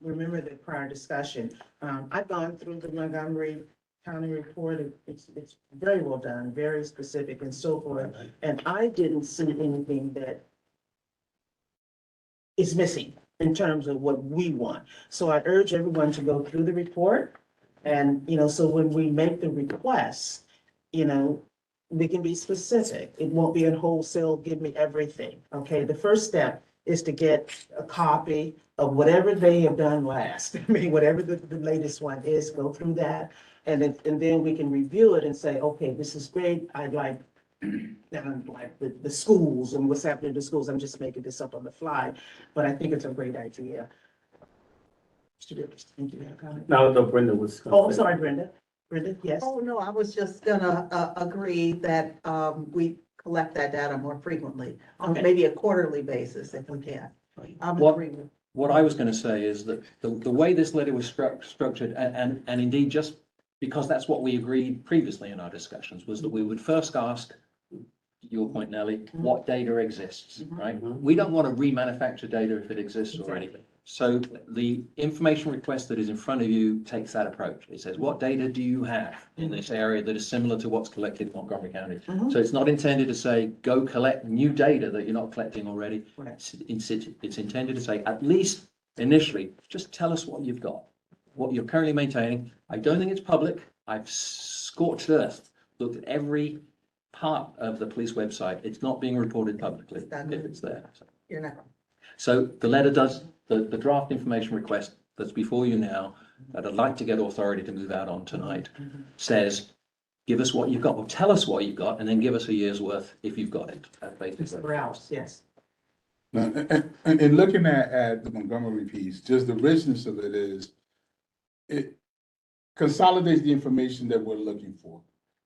remember the prior discussion, I've gone through the Montgomery County report. It's very well done, very specific and so forth. And I didn't see anything that is missing in terms of what we want. So I urge everyone to go through the report. And, you know, so when we make the request, you know, we can be specific. It won't be a wholesale, give me everything, okay? The first step is to get a copy of whatever they have done last. I mean, whatever the latest one is, go through that. And then we can review it and say, okay, this is great. I'd like, the schools and what's happening in the schools. I'm just making this up on the fly, but I think it's a great idea. Mr. Rivers, thank you. You have a comment? Now, though Brenda was. Oh, I'm sorry, Brenda. Brenda, yes? Oh, no, I was just gonna, agree that, we collect that data more frequently, on Okay. maybe a quarterly basis if we can. I'm What- agreeing. What I was going to say is that the way this letter was structured, and indeed just because that's what we agreed previously in our discussions, was that we would first ask, your point, Nellie, what data exists, right? We don't want to remanufacture data if it exists already. So the information request that is in front of you takes that approach. It says, what data do you have in this area that is similar to what's collected in Montgomery County? So it's not intended to say, go collect new data that you're not collecting already. Right. It's intended to say, at least initially, just tell us what you've got, what you're currently maintaining. I don't think it's public. I've scorched earth, looked at every part of the police website. It's not being reported publicly if it's there. You're not. So the letter does, the draft information request that's before you now, that I'd like to get authority to move out on tonight, says, give us what you've got, or tell us what you've got, and then give us a year's worth if you've got it. Mr. Rouse, yes. Now, and in looking at the Montgomery piece, just the richness of it is, it consolidates the information that we're looking for.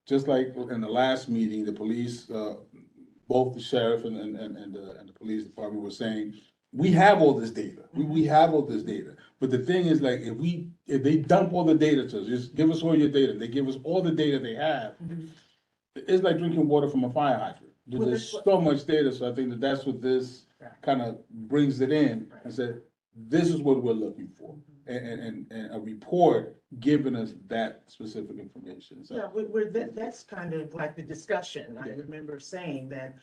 Just like in the last meeting, the police, both the sheriff and the police department were saying, we have all this data, we have all this data. But the thing is, like, if they dump all the data to us, just give us all your data, they give us all the data they have, it's like drinking water from a fire hydrant. Well, There's that's so much data, so I think that's what this kind of brings it in, and said, this is what we're looking for. And a report giving us that specific information, so. Yeah, that's kind of like the discussion. I remember saying that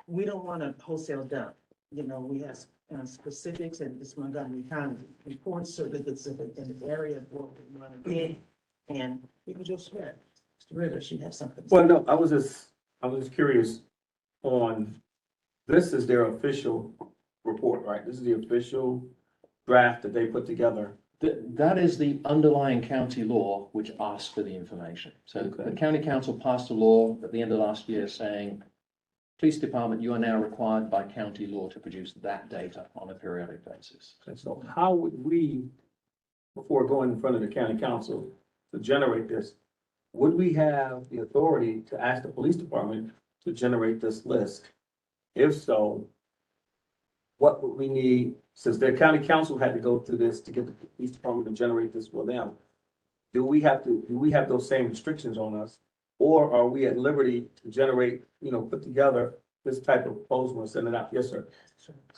we don't want a wholesale dump. You know, we have specifics and this Montgomery County reports so that it's in the area of what we want to be. And we can just swear. Mr. Rivers, you have something. to say? Well, no, I was just curious on, this is their official report, right? This is the official draft that they put together. That is the underlying county law which asks for the information. So the county council passed a law at the end of last year saying, police department, you are now required by county law to produce that data on a periodic basis. And so how would we, before going in front of the county council to generate this, would we have the authority to ask the police department to generate this list? If so, what would we need, since the county council had to go through this to get the police department to generate this for them? Do we have those same restrictions on us? Or are we at liberty to generate, put together this type of proposal and send it out? Yes, sir.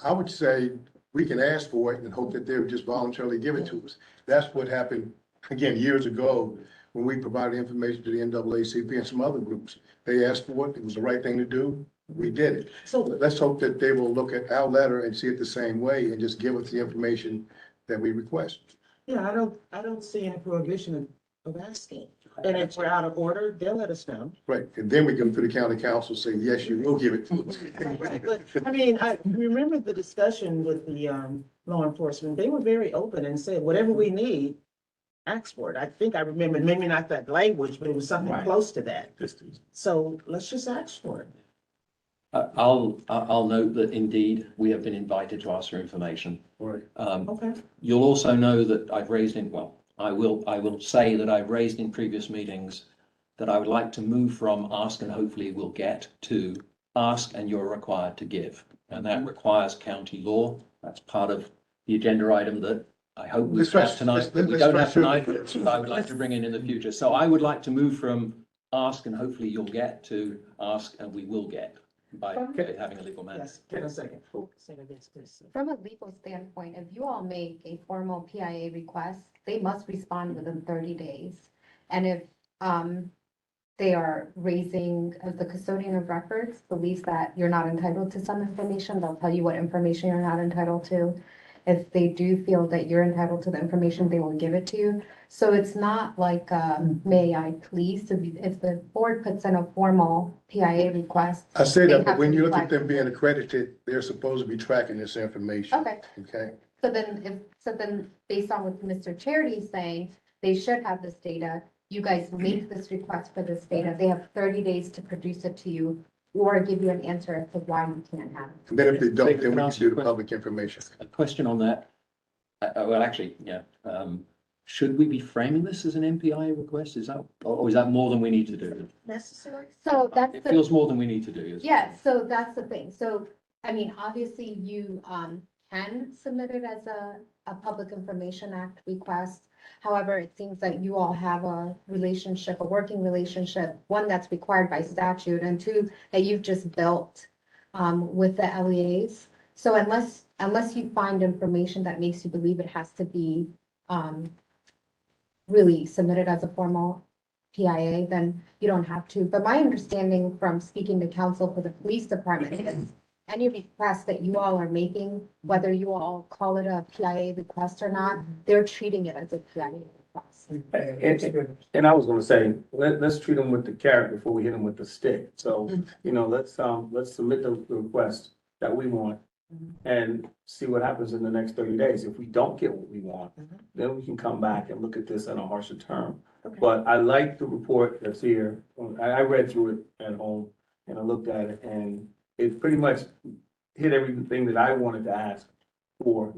I would say we can ask for it and hope that they would just voluntarily give it to us. That's what happened, again, years ago, when we provided information to the NAACP and some other groups. They asked for it, it was the right thing to do, we did it. So Let's hope that they will look at our letter and see it the same way and just give us the information that we request. yeah, I don't see any prohibition of asking. And if we're out of order, they'll let us know. Right, and then we come to the county council saying, yes, you will give it to us. But, I mean, I remember the discussion with the law enforcement. They were very open and said, whatever we need, ask for it. I think I remember, maybe not that language, but it was something Right. close to that. Distance. So let's just ask for it. I'll note that indeed we have been invited to ask for information. Right. Okay. You'll also know that I've raised I will say that I've raised in previous meetings that I would like to move from ask and hopefully we'll get to ask and you're required to give. And that requires county law. That's part of the agenda item that I hope we have tonight. We don't have tonight, but I would like to bring in the future. So I would like to move from ask and hopefully you'll get to ask and we will get by having a legal mandate. Yes, give a second. From a legal standpoint, if you all make a formal PIA request, they must respond within 30 days. And if they are raising, if the custodian of records believes that you're not entitled to some information, they'll tell you what information you're not entitled to. If they do feel that you're entitled to the information, they will give it to you. So it's not like, may I please, if the board puts in a formal PIA request. I say they that, but have when to you look at reflect- them being accredited, they're supposed to be tracking this information. Okay. Okay? So then based on what Mr. Charity is saying, they should have this data. You guys make this request for this data. They have 30 days to produce it to you or give you an answer as to why you can't have it. And then if they don't, then we Can I can ask do you a the question? public information. A question on that. Well, actually, yeah. Should we be framing this as an MPI request? Is that, or is that more than we need to do? Necessary? So that's It the, feels more than we need to do. yeah, so that's the thing. So, I mean, obviously you can submit it as a Public Information Act request. However, it seems that you all have a relationship, a working relationship, one that's required by statute, and two, that you've just built with the LEAs. So unless you find information that makes you believe it has to be really submitted as a formal PIA, then you don't have to. But my understanding from speaking to counsel for the police department is any request that you all are making, whether you all call it a PIA request or not, they're treating it as a PIA request. And I was gonna say, let's treat them with the carrot before we hit them with the stick. So, let's submit the request that we want and see what happens in the next 30 days. If we don't get what we want, then we can come back and look at this in a harsher term. Okay. But I like the report that's here. I read through it at home and I looked at it and it pretty much hit everything that I wanted to ask for,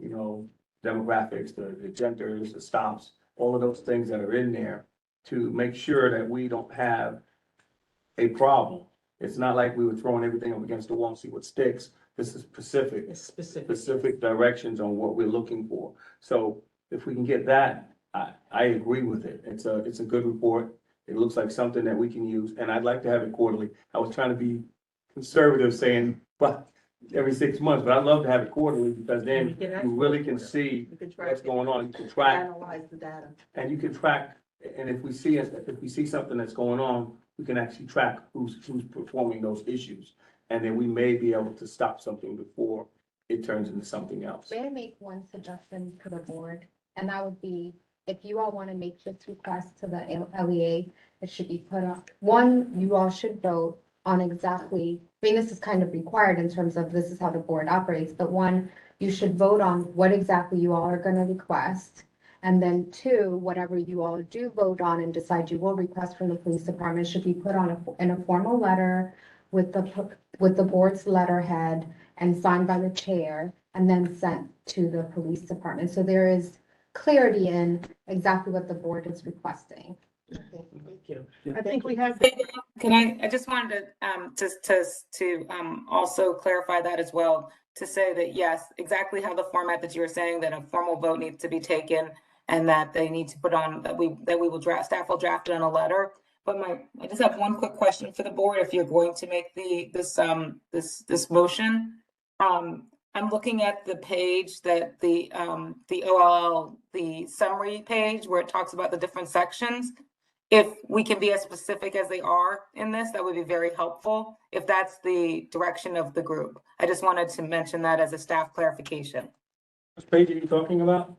demographics, the genders, the stops, all of those things that are in there to make sure that we don't have a problem. It's not like we were throwing everything up against the wall and see what sticks. This is specific. It's specific. Specific directions on what we're looking for. So if we can get that, I agree with it. It's a good report. It looks like something that we can use, and I'd like to have it quarterly. I was trying to be conservative saying, but every 6 months, but I'd love to have it quarterly because then you really can see You can track what's it, going on. You can track, analyze the data. and you can track, and if we see something that's going on, we can actually track who's performing those issues. And then we may be able to stop something before it turns into something else. May I make one suggestion to the board? And that would be, if you all want to make this request to the LEA, it should be put up. One, you all should vote on exactly, I mean, this is kind of required in terms of this is how the board operates, but one, you should vote on what exactly you all are going to request. And then two, whatever you all do vote on and decide you will request from the police department should be put on in a formal letter with the board's letterhead and signed by the chair and then sent to the police department. So there is clarity in exactly what the board is requesting. Thank you. I think we have. I just wanted to also clarify that as well, to say that, yes, exactly how the format that you were saying, that a formal vote needs to be taken and that they need to put on, that we will draft, staff will draft it on a letter. But I just have one quick question for the board, if you're going to make this motion. I'm looking at the page that the OLL, the summary page where it talks about the different sections. If we can be as specific as they are in this, that would be very helpful, if that's the direction of the group. I just wanted to mention that as a staff clarification. Which page are you talking about?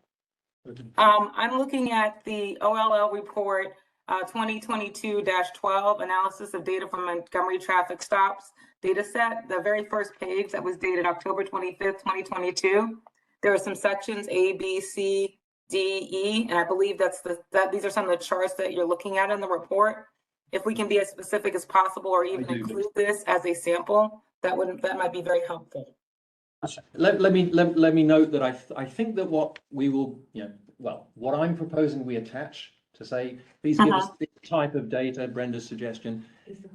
I'm looking at the OLL report, 2022-12, analysis of data from Montgomery traffic stops data set. The very first page that was dated October 25th, 2022. There are some sections A, B, C, D, E, and I believe these are some of the charts that you're looking at in the report. If we can be as specific as possible or even include this as a sample, that might be very helpful. Let me note that I think that what we will, what I'm proposing we attach to say, please give us this type of data, Brenda's suggestion,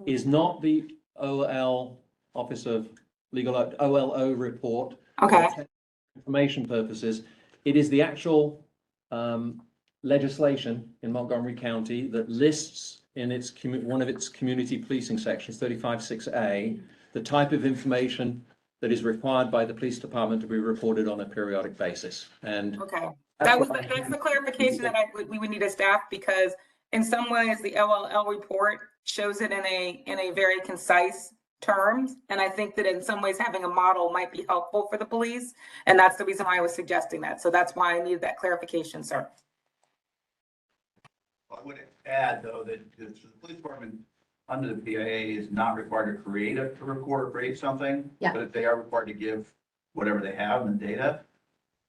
is not the Office of Legal, OLO report. Okay. For information purposes. It is the actual legislation in Montgomery County that lists in its one of its community policing sections, 35(6)A, the type of information that is required by the police department to be reported on a periodic basis. And Okay, that's the clarification that we would need as staff, because in some ways the LLL report shows it in a very concise terms. And I think that in some ways having a model might be helpful for the police. And that's the reason why I was suggesting that. So that's why I needed that clarification, sir. I would add, though, that the police department under the PIA is not required to create a report or create something. Yeah. But they are required to give whatever they have in the data.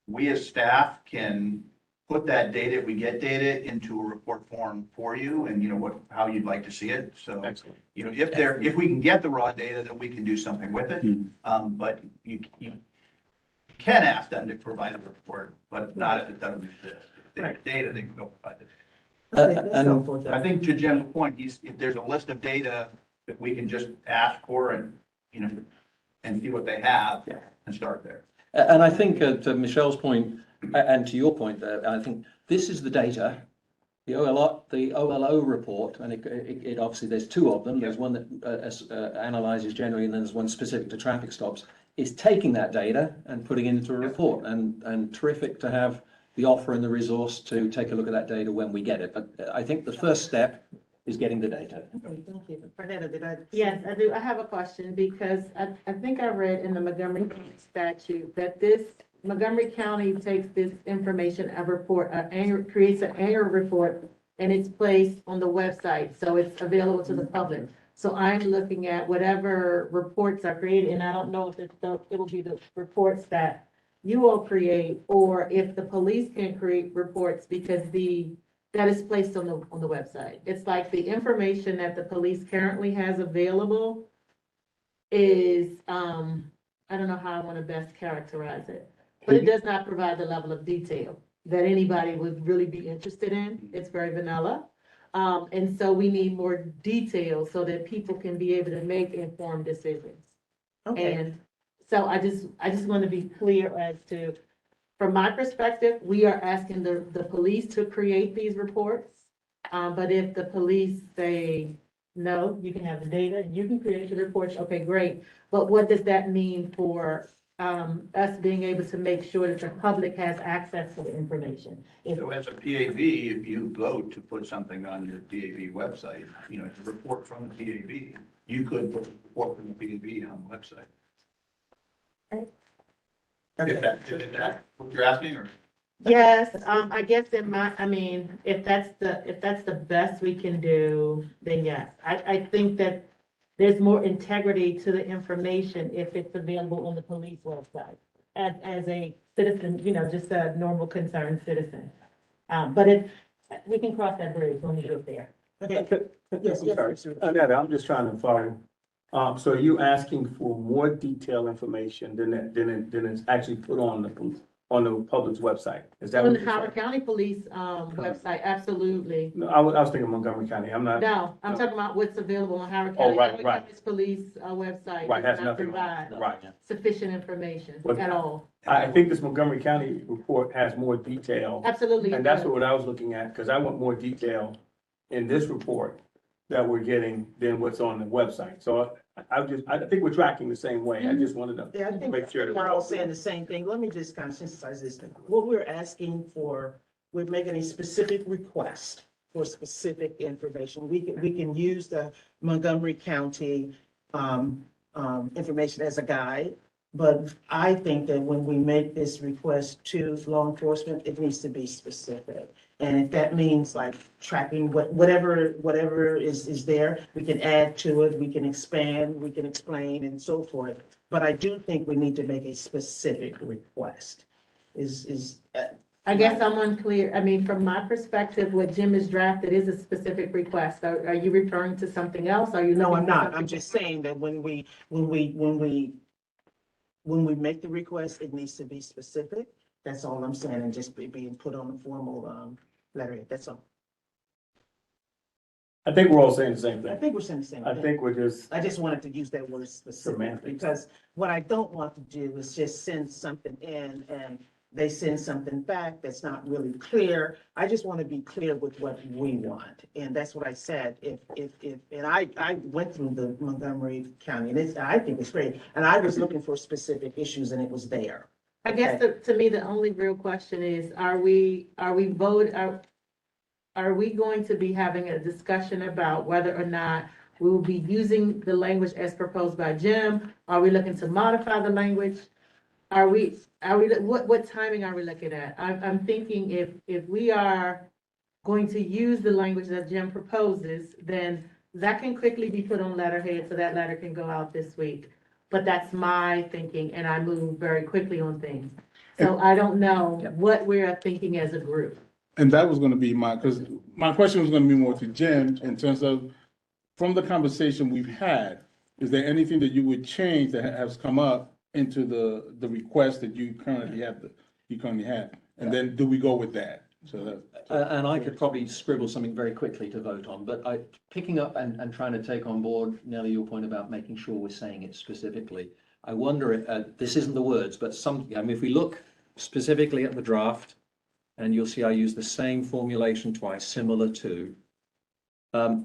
We as staff can put that data, if we get data, into a report form for you and how you'd like to see it. So, Excellent. if we can get the raw data, then we can do something with it. But you can ask them to provide a report, but not if it doesn't exist. If they have data, they can go provide it. Okay, that's helpful. I think to Jim's point, if there's a list of data that we can just ask for and see what they have and start there. And I think to Michelle's point, and to your point, I think this is the data, the OLO report, and it obviously there's two of them. There's one that analyzes generally, and then there's one specific to traffic stops. Is taking that data and putting it into a report, and terrific to have the offer and the resource to take a look at that data when we get it. But I think the first step is getting the data. Okay, thank you. Fernetta, did I? Yes, I do. I have a question because I think I read in the Montgomery County statute that this Montgomery County takes this information, creates an annual report, and it's placed on the website, so it's available to the public. So I'm looking at whatever reports are created, and I don't know if it'll be the reports that you all create, or if the police can create reports, because that is placed on the website. It's like the information that the police currently has available is, I don't know how I want to best characterize it, but it does not provide the level of detail that anybody would really be interested in. It's very vanilla. And so we need more detail so that people can be able to make informed decisions. Okay, And so I just want to be clear as to, from my perspective, we are asking the police to create these reports. But if the police say, no, you can have the data, you can create the reports, okay, great. But what does that mean for us being able to make sure that the public has access to the information? So as a PAV, if you vote to put something on your PAV website, it's a report from the PAV, you could put a report from the PAV on the website. If that what you're asking, or? Yes, I guess if that's the best we can do, then yes. I think that there's more integrity to the information if it's available on the police website as a citizen, just a normal concerned citizen. But we can cross that bridge when we get there. okay. Yes, I'm sorry. sir. Annette, I'm just trying to follow. So are you asking for more detailed information than it's actually put on the public's website? Is that On what the you're saying? Howard County Police website, absolutely. No, I was thinking Montgomery County. I'm not. No, I'm talking about what's available on Howard Oh, County. right, Howard right. County's police website Right, has does not nothing on it. provide Right. sufficient information But- at all. I think this Montgomery County report has more detail. Absolutely. And that's what I was looking at, because I want more detail in this report that we're getting than what's on the website. So I think we're tracking the same way. I just wanted Yeah, I to think make sure that we're all saying the same thing. Let me just kind of synthesize this. What we're asking for, we're making a specific request for specific information. We can use the Montgomery County information as a guide. But I think that when we make this request to law enforcement, it needs to be specific. And if that means like tracking whatever is there, we can add to it, we can expand, we can explain and so forth. But I do think we need to make a specific request. I guess I'm unclear. I mean, from my perspective, what Jim has drafted is a specific request. Are you referring to something else? Are you? No, looking I'm for not. something- I'm just saying that when we make the request, it needs to be specific. That's all I'm saying, and just being put on the formal, letterhead. That's all. I think we're all saying the same I thing. think we're saying the same I thing. think we're just, I just wanted to use that word specific, Semantics. because what I don't want to do is just send something in and they send something back that's not really clear. I just want to be clear with what we want. And that's what I said. And I went through the Montgomery County, and I think it's great. And I was looking for specific issues and it was there. I guess to me, the only real question is, are we going to be having a discussion about whether or not we will be using the language as proposed by Jim? Are we looking to modify the language? What timing are we looking at? I'm thinking if we are going to use the language that Jim proposes, then that can quickly be put on letterhead, so that letter can go out this week. But that's my thinking, and I move very quickly on things. So I don't know what we're thinking as a group. And that was gonna be because my question was gonna be more to Jim in terms of, from the conversation we've had, is there anything that you would change that has come up into the request that you currently have? And then do we go with that? So that. And I could probably scribble something very quickly to vote on, but picking up and trying to take on board, Nellie, your point about making sure we're saying it specifically. I wonder if, this isn't the words, but if we look specifically at the draft, and you'll see I use the same formulation twice, similar to,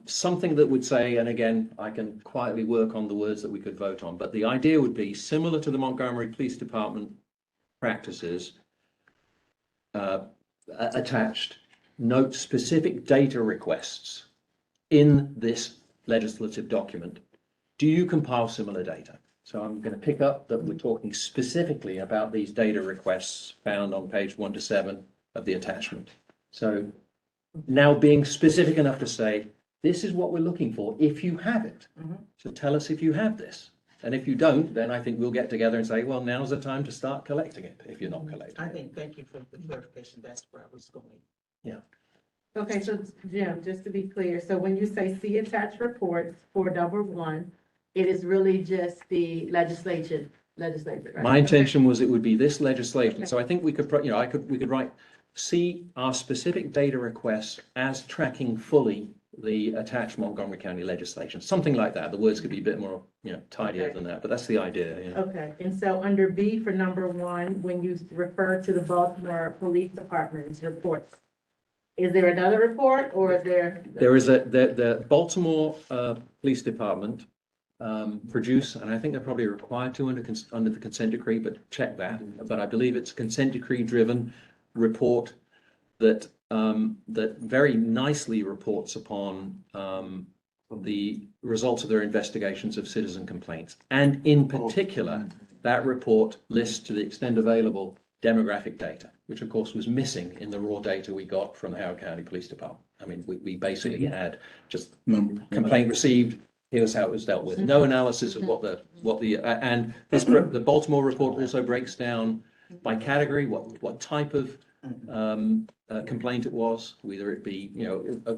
something that would say, and again, I can quietly work on the words that we could vote on, but the idea would be similar to the Montgomery Police Department practices, attached, note specific data requests in this legislative document. Do you compile similar data? So I'm going to pick up that we're talking specifically about these data requests found on page 1 to 7 of the attachment. So now being specific enough to say, this is what we're looking for if you have it. So tell us if you have this. And if you don't, then I think we'll get together and say, well, now's the time to start collecting it, if you're not collecting I it. think, thank you for the clarification. That's where I was going. Okay, so Jim, just to be clear, so when you say see attached reports for number 1, it is really just the legislature, right? My intention was it would be this legislation. So I think we could, we could write, see our specific data requests as tracking fully the attached Montgomery County legislation, something like that. The words could be a bit more, tidier than that, but that's the idea. Okay, and so under B for number 1, when you refer to the Baltimore Police Department's reports, is there another report or is there? There is the Baltimore Police Department produce, and I think they're probably required to under the consent decree, but check that. But I believe it's a consent decree driven report that that very nicely reports upon the results of their investigations of citizen complaints. And in particular, that report lists, to the extent available, demographic data, which of course was missing in the raw data we got from the Howard County Police Department. I mean, we basically had just complaint received, here's how it was dealt with. No analysis of and the Baltimore report also breaks down by category, what type of complaint it was, whether it be,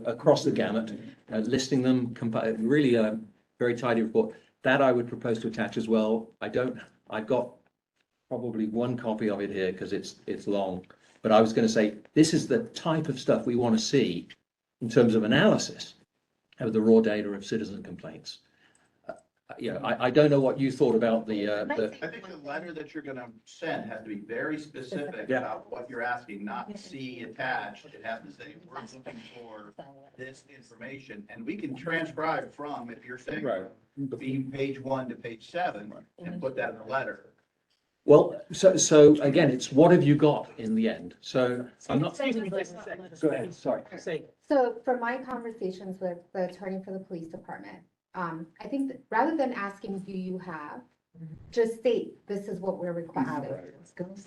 across the gamut, listing them, really a very tidy report. That I would propose to attach as well. I've got probably one copy of it here because it's long, but I was going to say, this is the type of stuff we want to see in terms of analysis of the raw data of citizen complaints. I don't know what you thought about the. I think the letter that you're gonna send has to be very specific about what you're asking, not see attached. It has to say, we're looking for this information, and we can transcribe from, if you're saying, page 1 to page 7, and put that in the letter. Well, so again, it's what have you got in the end? So I'm not. Go ahead, sorry. So from my conversations with the attorney for the police department, I think that rather than asking, do you have, just state, this is what we're requesting.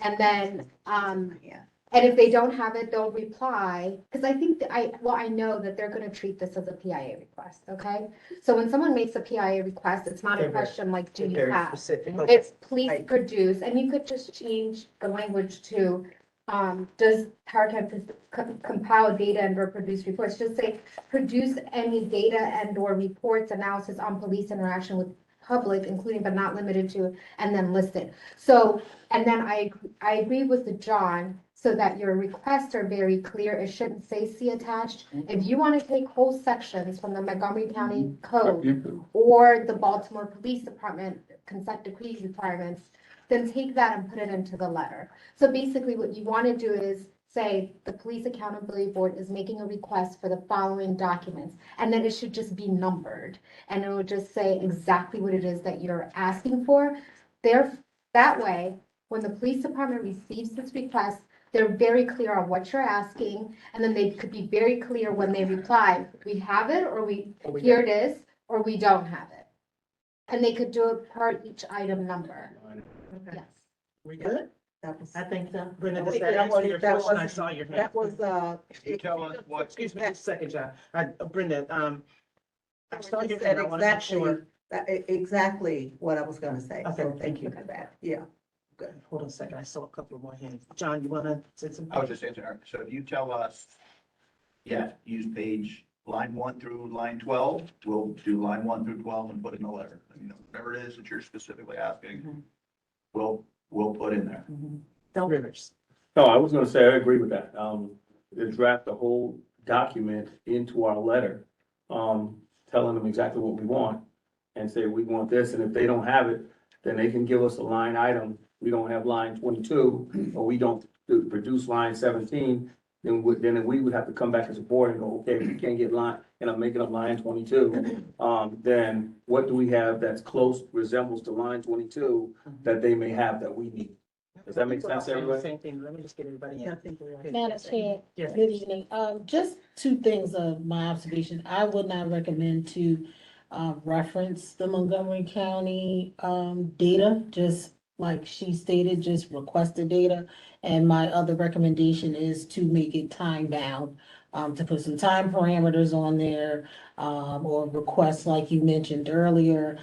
And then, and if they don't have it, they'll reply, because I think that I know that they're gonna treat this as a PIA request, okay? So when someone makes a PIA request, it's not a question like, do you Very have? specific. It's please produce, and you could just change the language to does Howard County compile data and or produce reports? Just say, produce any data and or reports, analysis on police interaction with public, including but not limited to, and then list it. So, and then I agree with the John, so that your requests are very clear. It shouldn't say see attached. If you want to take whole sections from the Montgomery County Code or the Baltimore Police Department consent decree requirements, then take that and put it into the letter. So basically what you want to do is say the Police Accountability Board is making a request for the following documents, and then it should just be numbered. And it will just say exactly what it is that you're asking for. That way, when the police department receives this request, they're very clear on what you're asking, and then they could be very clear when they reply, we have it, or here it is, or we don't have it. And they could do it per each item number. Okay. Yes. We good? That was, I think so. Brenda, does think that that answer was- your that question? was- I saw your hand. that was, You tell us what, Excuse me just a second, John. Brenda, I saw your said hand. I want to make sure. exactly what I was gonna say. Okay, So thank you. for that. Yeah. Good. Hold on a second. I saw a couple more hands. John, you want to say something? I was just answering, so if you tell us, yeah, use page line 1 through line 12, we'll do line 1 through 12 and put in the letter. You know, whatever it is that you're specifically asking, we'll put in there. Del Rivers. No, I was gonna say, I agree with that. To draft the whole document into our letter, telling them exactly what we want and say, we want this, and if they don't have it, then they can give us a line item. We don't have line 22, or we don't produce line 17, then we would have to come back as a board and go, okay, we can't get line, and I'm making up line 22. Then what do we have that's close, resembles to line 22 that they may have that we need? Does that make sense, everybody? Same thing. Let me just get everybody I in. think we're. Madam Chair, Yes. good evening. Just two things of my observation. I would not recommend to reference the Montgomery County data, just like she stated, just request the data. And my other recommendation is to make it time bound, to put some time parameters on there, or requests like you mentioned earlier.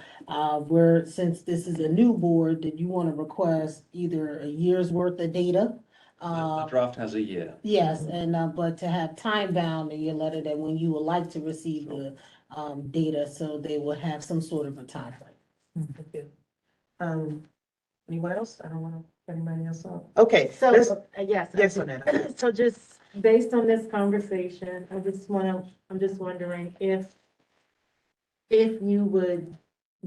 Where, since this is a new board, that you want to request either a year's worth of data. The draft has a year. Yes, and, but to have time bound in your letter that when you would like to receive the, data, so they will have some sort of a time frame. Anyone else? I don't want to, anybody else on? Okay, So, let's, yes. yes, Lynette. So just based on this conversation, I'm just wondering if you would,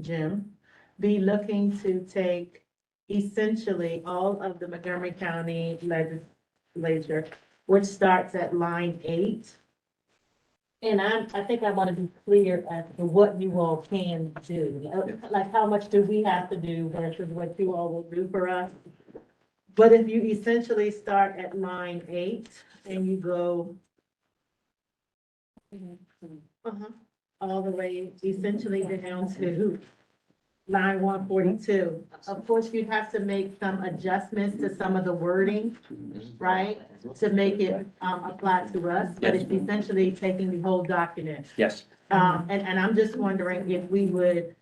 Jim, be looking to take essentially all of the Montgomery County legislature, which starts at line 8. And I think I want to be clear as to what you all can do, like how much do we have to do versus what you all will do for us. But if you essentially start at line 8 and you go all the way essentially down to line 142, of course, you have to make some adjustments to some of the wording, right? To make it apply to us, but it's essentially taking the whole document. Yes. And I'm just wondering if we would,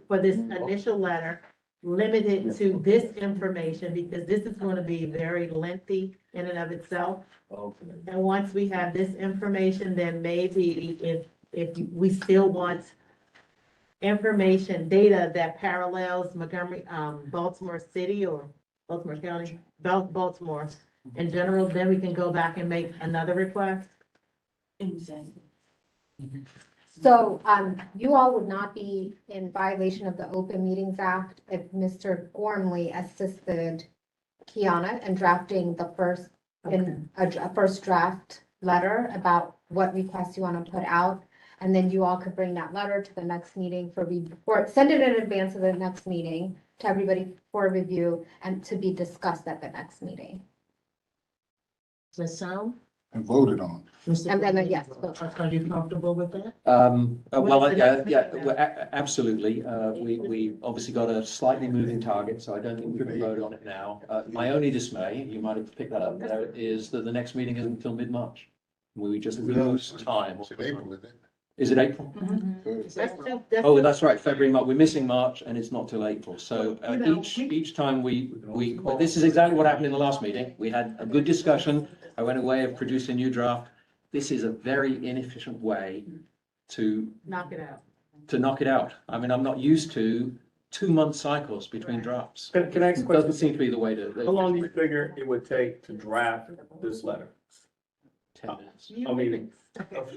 for this initial letter, limit it to this information, because this is going to be very lengthy in and of itself. And once we have this information, then maybe if we still want information, data that parallels Montgomery, Baltimore City or Baltimore County, Baltimore in general, then we can go back and make another request. So, you all would not be in violation of the Open Meetings Act if Mr. Gormley assisted Kiana in drafting the first, in a first draft letter about what requests you want to put out. And then you all could bring that letter to the next meeting or send it in advance of the next meeting to everybody for review and to be discussed at the next meeting. Does that sound? And voted on. And then, yes. Are you comfortable with that? Absolutely. We obviously got a slightly moving target, so I don't think we can vote on it now. My only dismay, you might have picked that up there, is that the next meeting isn't until mid-March. We just lose time. It's in April, isn't it? Is it April? Oh, that's right, February, March. We're missing March and it's not till April. So each time but this is exactly what happened in the last meeting. We had a good discussion. I went away of producing a new draft. This is a very inefficient way to Knock it out. knock it out. I mean, I'm not used to 2-month cycles between drafts. Can I ask a It question? doesn't seem to be the way to. How long do you figure it would take to draft this letter? 10 minutes. I mean,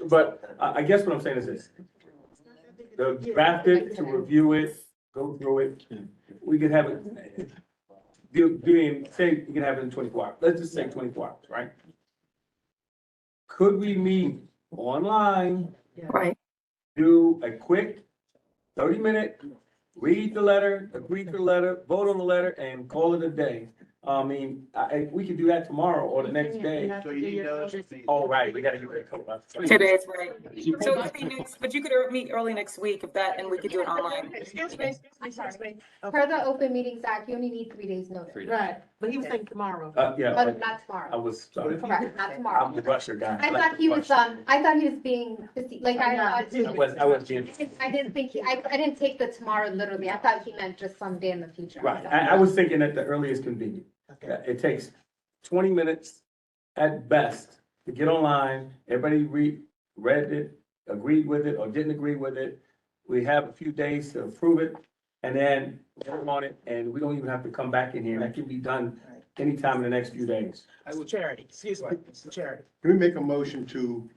but I guess what I'm saying is this. To draft it, to review it, go through it, we could have it, say you can have it in 24 hours. Let's just say 24 hours, right? Could we meet online, Right. do a quick 30-minute, read the letter, agree to the letter, vote on the letter, and call it a day? I mean, we could do that tomorrow or the next day. So you need notice. Oh, right, we gotta do it. 2 days, right? So it could be next, but you could meet early next week if that, and we could do it online. Excuse me, excuse me. Per the Open Meetings Act, you only need 3 days notice. 3 days. Right, but he was saying tomorrow. Yeah, But not I tomorrow. was, sorry. Correct, not I'm tomorrow. the rusher guy. I thought he was, I thought he was being, like, I was being, I didn't think, I didn't take the tomorrow literally. I thought he meant just someday in the future. right, I was thinking at the earliest convenience. Okay. It takes 20 minutes at best to get online, everybody read it, agreed with it, or didn't agree with it. We have a few days to approve it, and then vote on it, and we don't even have to come back in here. That can be done anytime in the next few days. Mr. Charity, excuse me, Mr. Charity. Can we make a motion to,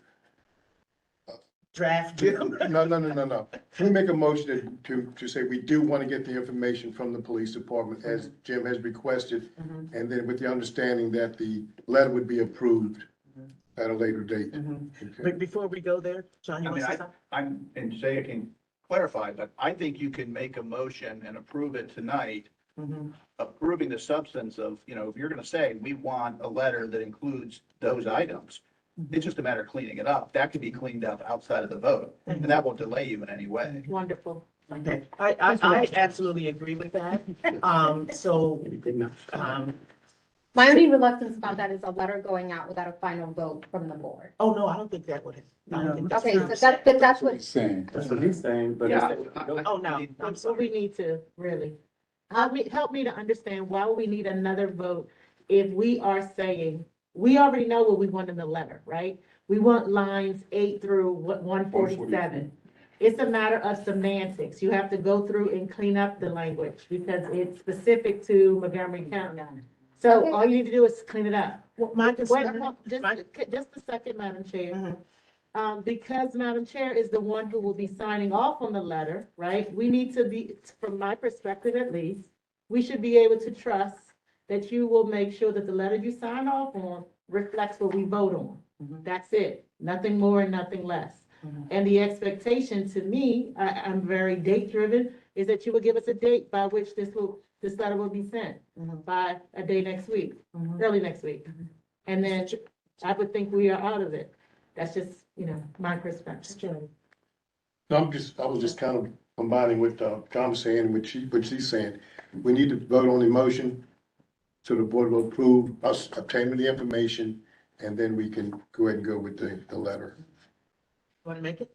Draft Jim. no. Can we make a motion to say we do want to get the information from the police department as Jim has requested? And then with the understanding that the letter would be approved at a later date. Okay. But before we go there, John, you I want mean, to say something? and say I can clarify, but I think you can make a motion and approve it tonight, approving the substance of, if you're gonna say, we want a letter that includes those items, it's just a matter of cleaning it up. That can be cleaned up outside of the vote, and that won't delay you in any way. Wonderful. Okay, I absolutely agree with that. My only reluctance about that is a letter going out without a final vote from the board. Oh, no, I don't think that would. I don't think that's Okay, true. so that's what, Saying. That's what he's saying, but. Yeah. Oh, no. That's what we need to, really. Help me to understand why we need another vote if we are saying, we already know what we want in the letter, right? We want lines 8 through 147. It's a matter of semantics. You have to go through and clean up the language because it's specific to Montgomery County. So all you need to do is clean it up. Well, my Wait, concern, just a second, Madam Chair. Because Madam Chair is the one who will be signing off on the letter, right? We need to be, from my perspective at least, we should be able to trust that you will make sure that the letter you sign off on reflects what we vote on. That's it. Nothing more and nothing less. And the expectation to me, I'm very date driven, is that you will give us a date by which this letter will be sent by a day next week, early next week. And then I would think we are out of it. That's just, my perspective. No, I was just kind of combining what Tom was saying and what she's saying. We need to vote on the motion, so the board will approve us obtaining the information, and then we can go ahead and go with the letter. want to make it?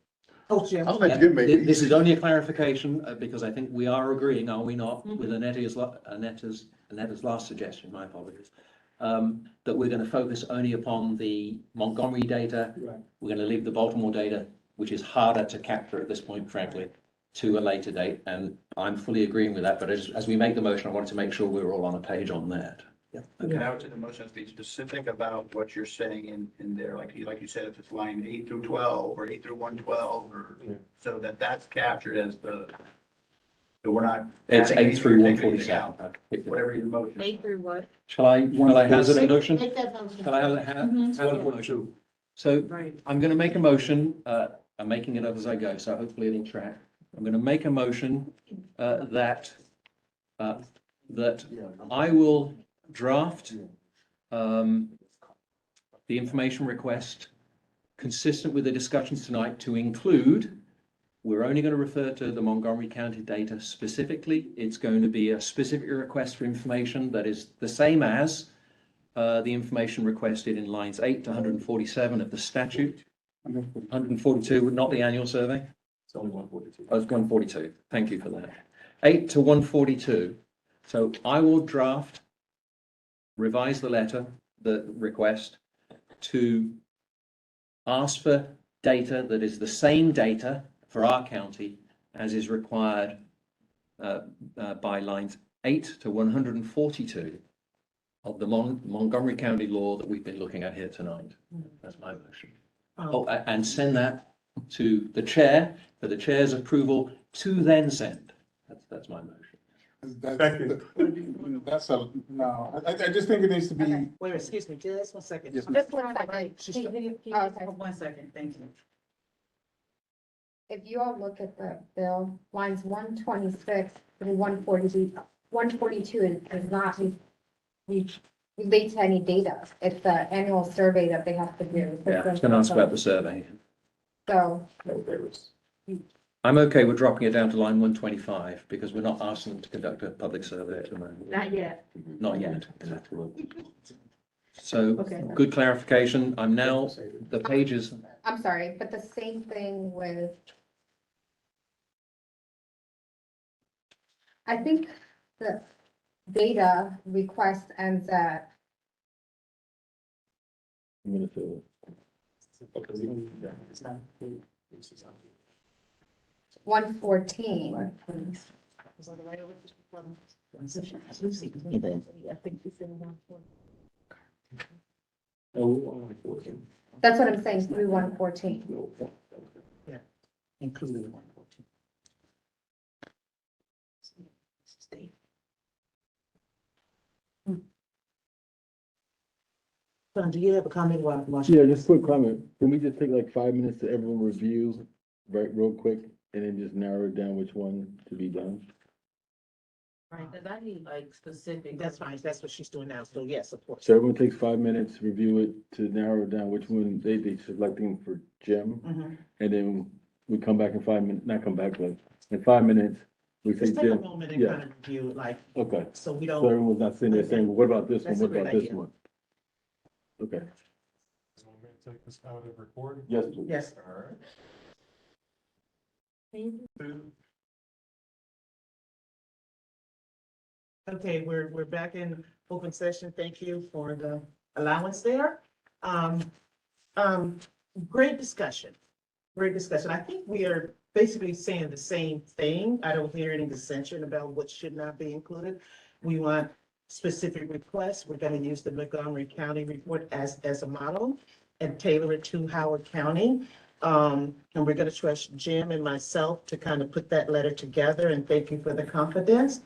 Oh, Jim. I'll let you make it. This is only a clarification, because I think we are agreeing, are we not, with Annetta's last suggestion, my apologies, that we're going to focus only upon the Montgomery data. Right. We're going to leave the Baltimore data, which is harder to capture at this point, frankly, to a later date. And I'm fully agreeing with that, but as we make the motion, I wanted to make sure we're all on a page on that. And I would say the motion has to be specific about what you're saying in there, like you said, if it's line 8 through 12 or 8 through 112, or so that's captured as so we're not. It's adding 8 through anything or taking anything 147. out. I've picked it up. Whatever your motion. 8 through what? Shall I hazard a motion? Make that motion. Shall I hazard a motion? So Right. I'm going to make a motion, I'm making it up as I go, so hopefully it'll track. I'm going to make a motion that I will draft the information request consistent with the discussions tonight to include, we're only going to refer to the Montgomery County data specifically. It's going to be a specific request for information that is the same as the information requested in lines 8 to 147 of the statute. 142, not the annual survey? It's only 142. Oh, it's 142. Thank you for that. 8 to 142. So I will draft, revise the letter, the request to ask for data that is the same data for our county as is required by lines 8 to 142 of the Montgomery County law that we've been looking at here tonight. That's my motion. Oh, and send that to the chair for the chair's approval to then send. That's my motion. That's a, no, I just think it needs to be, Okay, wait, excuse me, just 1 second. Yes, Just 1 second. She's Can still- you- oh, okay. 1 second, thank you. If you all look at the bill, lines 126 through 142 does not relate to any data. It's the annual survey that they have to do. Yeah, I was going to ask about the survey. So, I'm okay with dropping it down to line 125 because we're not asking them to conduct a public survey at the moment. Not yet. Not yet. So, Okay. good clarification. I'm now, the pages, I'm sorry, but the same thing with, I think the data request ends at 114. That's what I'm saying, through 114. Including the 114. John, do you have a comment while? Yeah, just quick comment. Can we just take like 5 minutes to everyone review, right, real quick, and then just narrow it down which one to be done? Right, because I need like specific. That's fine, that's what she's doing now, so yes, of course. So everyone takes 5 minutes, review it to narrow it down which one they selecting for Jim, Mhm. and then we come back in 5 minutes, not come back, but in 5 minutes, we say Just take a Jim. moment and Yeah. kind of review, like, Okay, so we so don't, everyone's not sitting there saying, well, what about this one, That's a what about great this idea. one? Okay, Take this out of recording? yes, please. yes. Okay, we're back in open session. Thank you for the allowance there. Great discussion. Great discussion. I think we are basically saying the same thing. I don't hear any dissension about what should not be included. We want specific requests. We're gonna use the Montgomery County report as a model and tailor it to Howard County. And we're gonna trust Jim and myself to kind of put that letter together, and thank you for the confidence.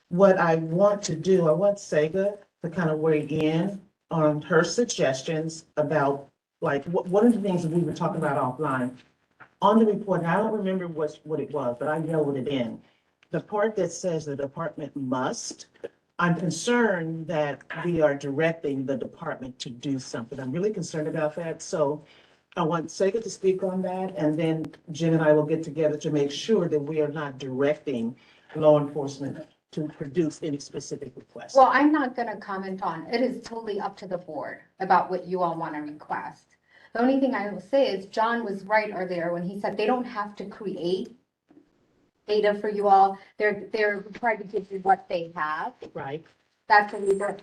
What I want to do, I want Sega to kind of weigh in on her suggestions about, like, one of the things that we were talking about offline. On the report, and I don't remember what it was, but I yelled it in. The part that says the department must, I'm concerned that we are directing the department to do something. I'm really concerned about that, so I want Sega to speak on that, and then Jim and I will get together to make sure that we are not directing law enforcement to produce any specific requests. Well, I'm not gonna comment on, it is totally up to the board about what you all want to request. The only thing I will say is John was right earlier when he said they don't have to create data for you all. They're required to give you what they have. Right. That's what we work.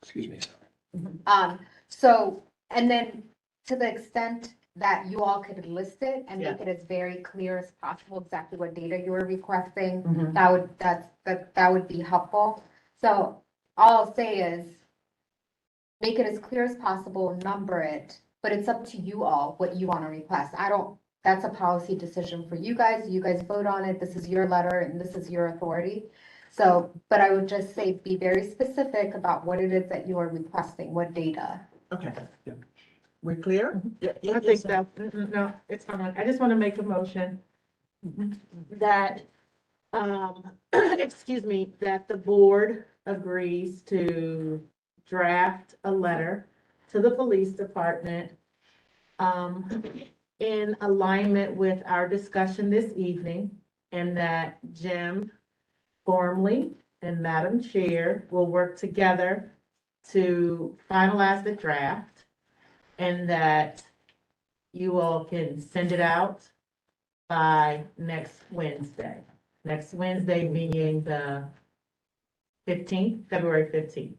excuse me, sorry. So, and then to the extent that you all could list it and make Yeah. it as very clear as possible, exactly what data you were requesting, Mhm. that would be helpful. So all I'll say is make it as clear as possible, number it, but it's up to you all what you want to request. That's a policy decision for you guys. You guys vote on it. This is your letter and this is your authority. So, but I would just say, be very specific about what it is that you are requesting, what data. Okay. We're clear? Yeah, I think that, no, it's fine. I just want to make a motion that, excuse me, that the board agrees to draft a letter to the police department in alignment with our discussion this evening, and that Jim formally and Madam Chair will work together to finalize the draft and that you all can send it out by next Wednesday. Next Wednesday being the 15th, February 15th.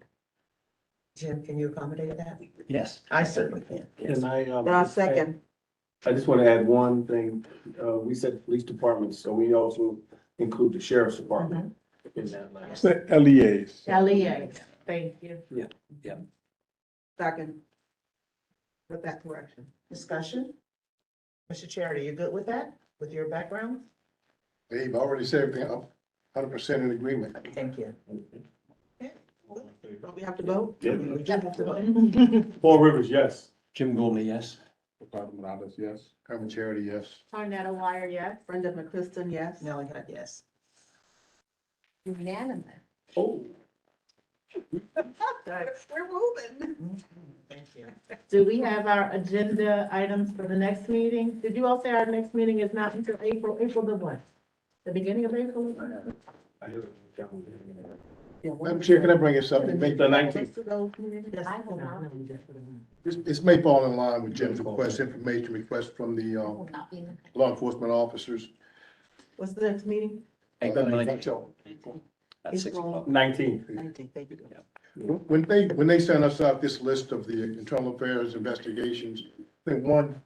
Jim, can you accommodate that? Yes. I certainly can. Can I, Now, second, I just want to add one thing. We said police departments, so we also include the sheriff's department in that last. LEAs. LEA, thank you. second. With that correction. Discussion? Mr. Charity, you good with that, with your background? Dave already said everything, I'm 100% in agreement. Thank you. Don't we have to vote? Yeah. We do have to vote. Four Rivers, yes. Jim Gormley, yes. Ricardo Morales, yes. Carmen Charity, yes. Tornado Wire, yes. Brenda McCliston, yes. Nelly Hunt, yes. Unanimous. Oh. We're moving. Thank you. Do we have our agenda items for the next meeting? Did you all say our next meeting is not until April the what? The beginning of April? Madam Chair, can I bring this up? It may, The 19th. I will not, this may fall in line with Jim's request, information request from the, will not be in the. law enforcement officers. What's the next meeting? April I 19th think so. at 6 April. o'clock. 19th. 19th, thank you. When they sent us out this list of the internal affairs investigations, I think one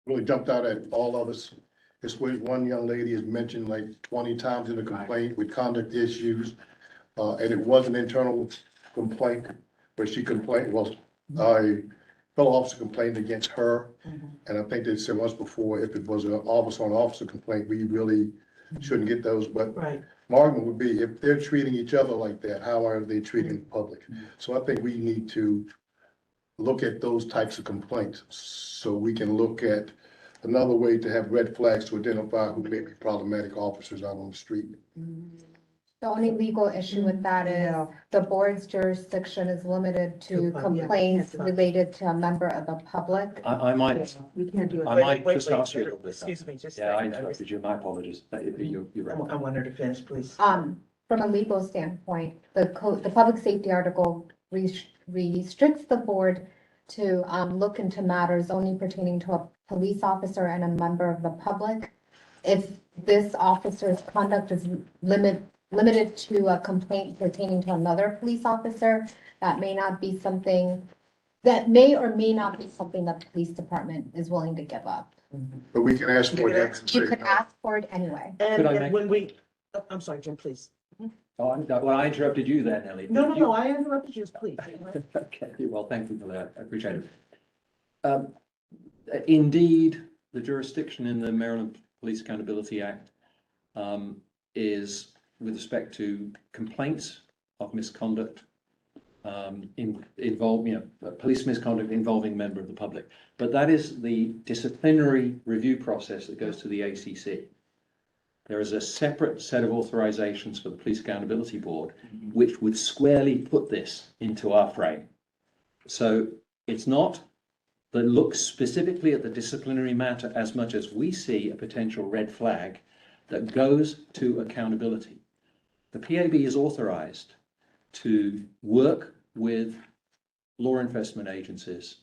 really jumped out at all of us. This way, one young lady is mentioned like 20 times in the complaint with conduct issues. And it was an internal complaint where she complained, well, a fellow officer complained against her. And I think they said once before, if it was an officer on officer complaint, we really shouldn't get those. But Right. my argument would be, if they're treating each other like that, how are they treating the public? So I think we need to look at those types of complaints, so we can look at another way to have red flags to identify who may be problematic officers out on the street. The only legal issue with that is the board's jurisdiction is limited to complaints related to a member of the public. I might, We can't do it. I might just ask you a little bit. Excuse me, just. Yeah, I interrupted you. My apologies. You're right. I want her to finish, please. From a legal standpoint, the public safety article restricts the board to, look into matters only pertaining to a police officer and a member of the public. If this officer's conduct is limited to a complaint pertaining to another police officer, that may not be something, that may or may not be something that the police department is willing to give up. But we can ask for that. You could ask for it anyway. Could I And make- when we, I'm sorry, Jim, please. Oh, well, I interrupted you there, Nellie. No, I interrupted you, please. Okay, well, thank you for that. I appreciate it. Indeed, the jurisdiction in the Maryland Police Accountability Act is with respect to complaints of misconduct police misconduct involving a member of the public. But that is the disciplinary review process that goes to the ACC. There is a separate set of authorizations for the Police Accountability Board, which would squarely put this into our frame. So it's not that looks specifically at the disciplinary matter as much as we see a potential red flag that goes to accountability. The PAB is authorized to work with law enforcement agencies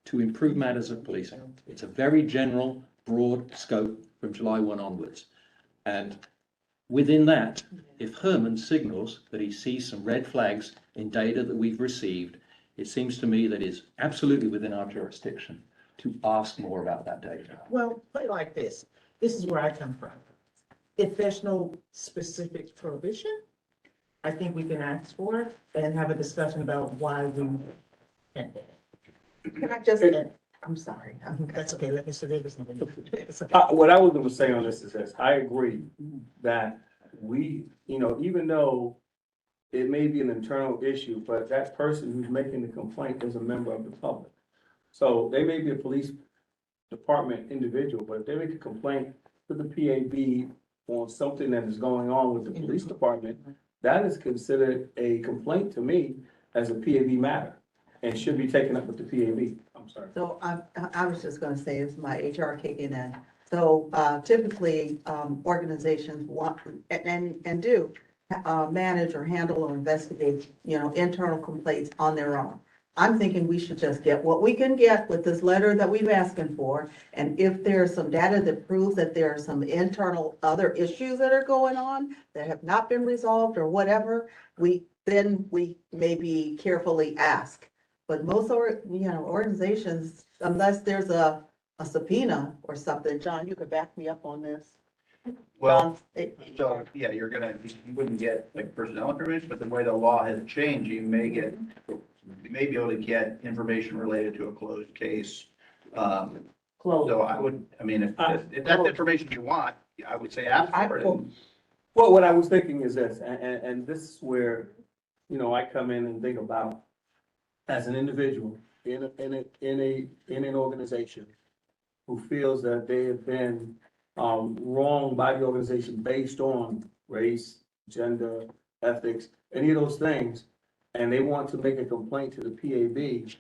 to improve matters of policing. It's a very general, broad scope from July 1 onwards. And within that, if Herman signals that he sees some red flags in data that we've received, it seems to me that it's absolutely within our jurisdiction to ask more about that data. Well, put it like this. This is where I come from. If there's no specific prohibition, I think we can ask for it and have a discussion about why we can't. Can I just, I'm sorry. That's okay, let Mr. Davis know. It's okay. What I was gonna say on this is this, I agree that we, even though it may be an internal issue, but that person who's making the complaint is a member of the public. So they may be a police department individual, but if they make a complaint to the PAB on something that is going on with the police department, that is considered a complaint to me as a PAB matter and should be taken up with the PAB. I'm sorry. So I was just gonna say, it's my HR kicking in. So typically, organizations want and do manage or handle or investigate, internal complaints on their own. I'm thinking we should just get what we can get with this letter that we've asking for. And if there's some data that proves that there are some internal other issues that are going on that have not been resolved or whatever, we maybe carefully ask. But most organizations, unless there's a subpoena or something, John, you could back me up on this. Well, so, yeah, you wouldn't get like personnel information, but the way the law has changed, you may be able to get information related to a closed case. So I mean, if that's information you want, I would say ask for it. Well, what I was thinking is this, and this is where, I come in and think about as an individual in an organization who feels that they have been wronged by the organization based on race, gender, ethics, any of those things, and they want to make a complaint to the PAB.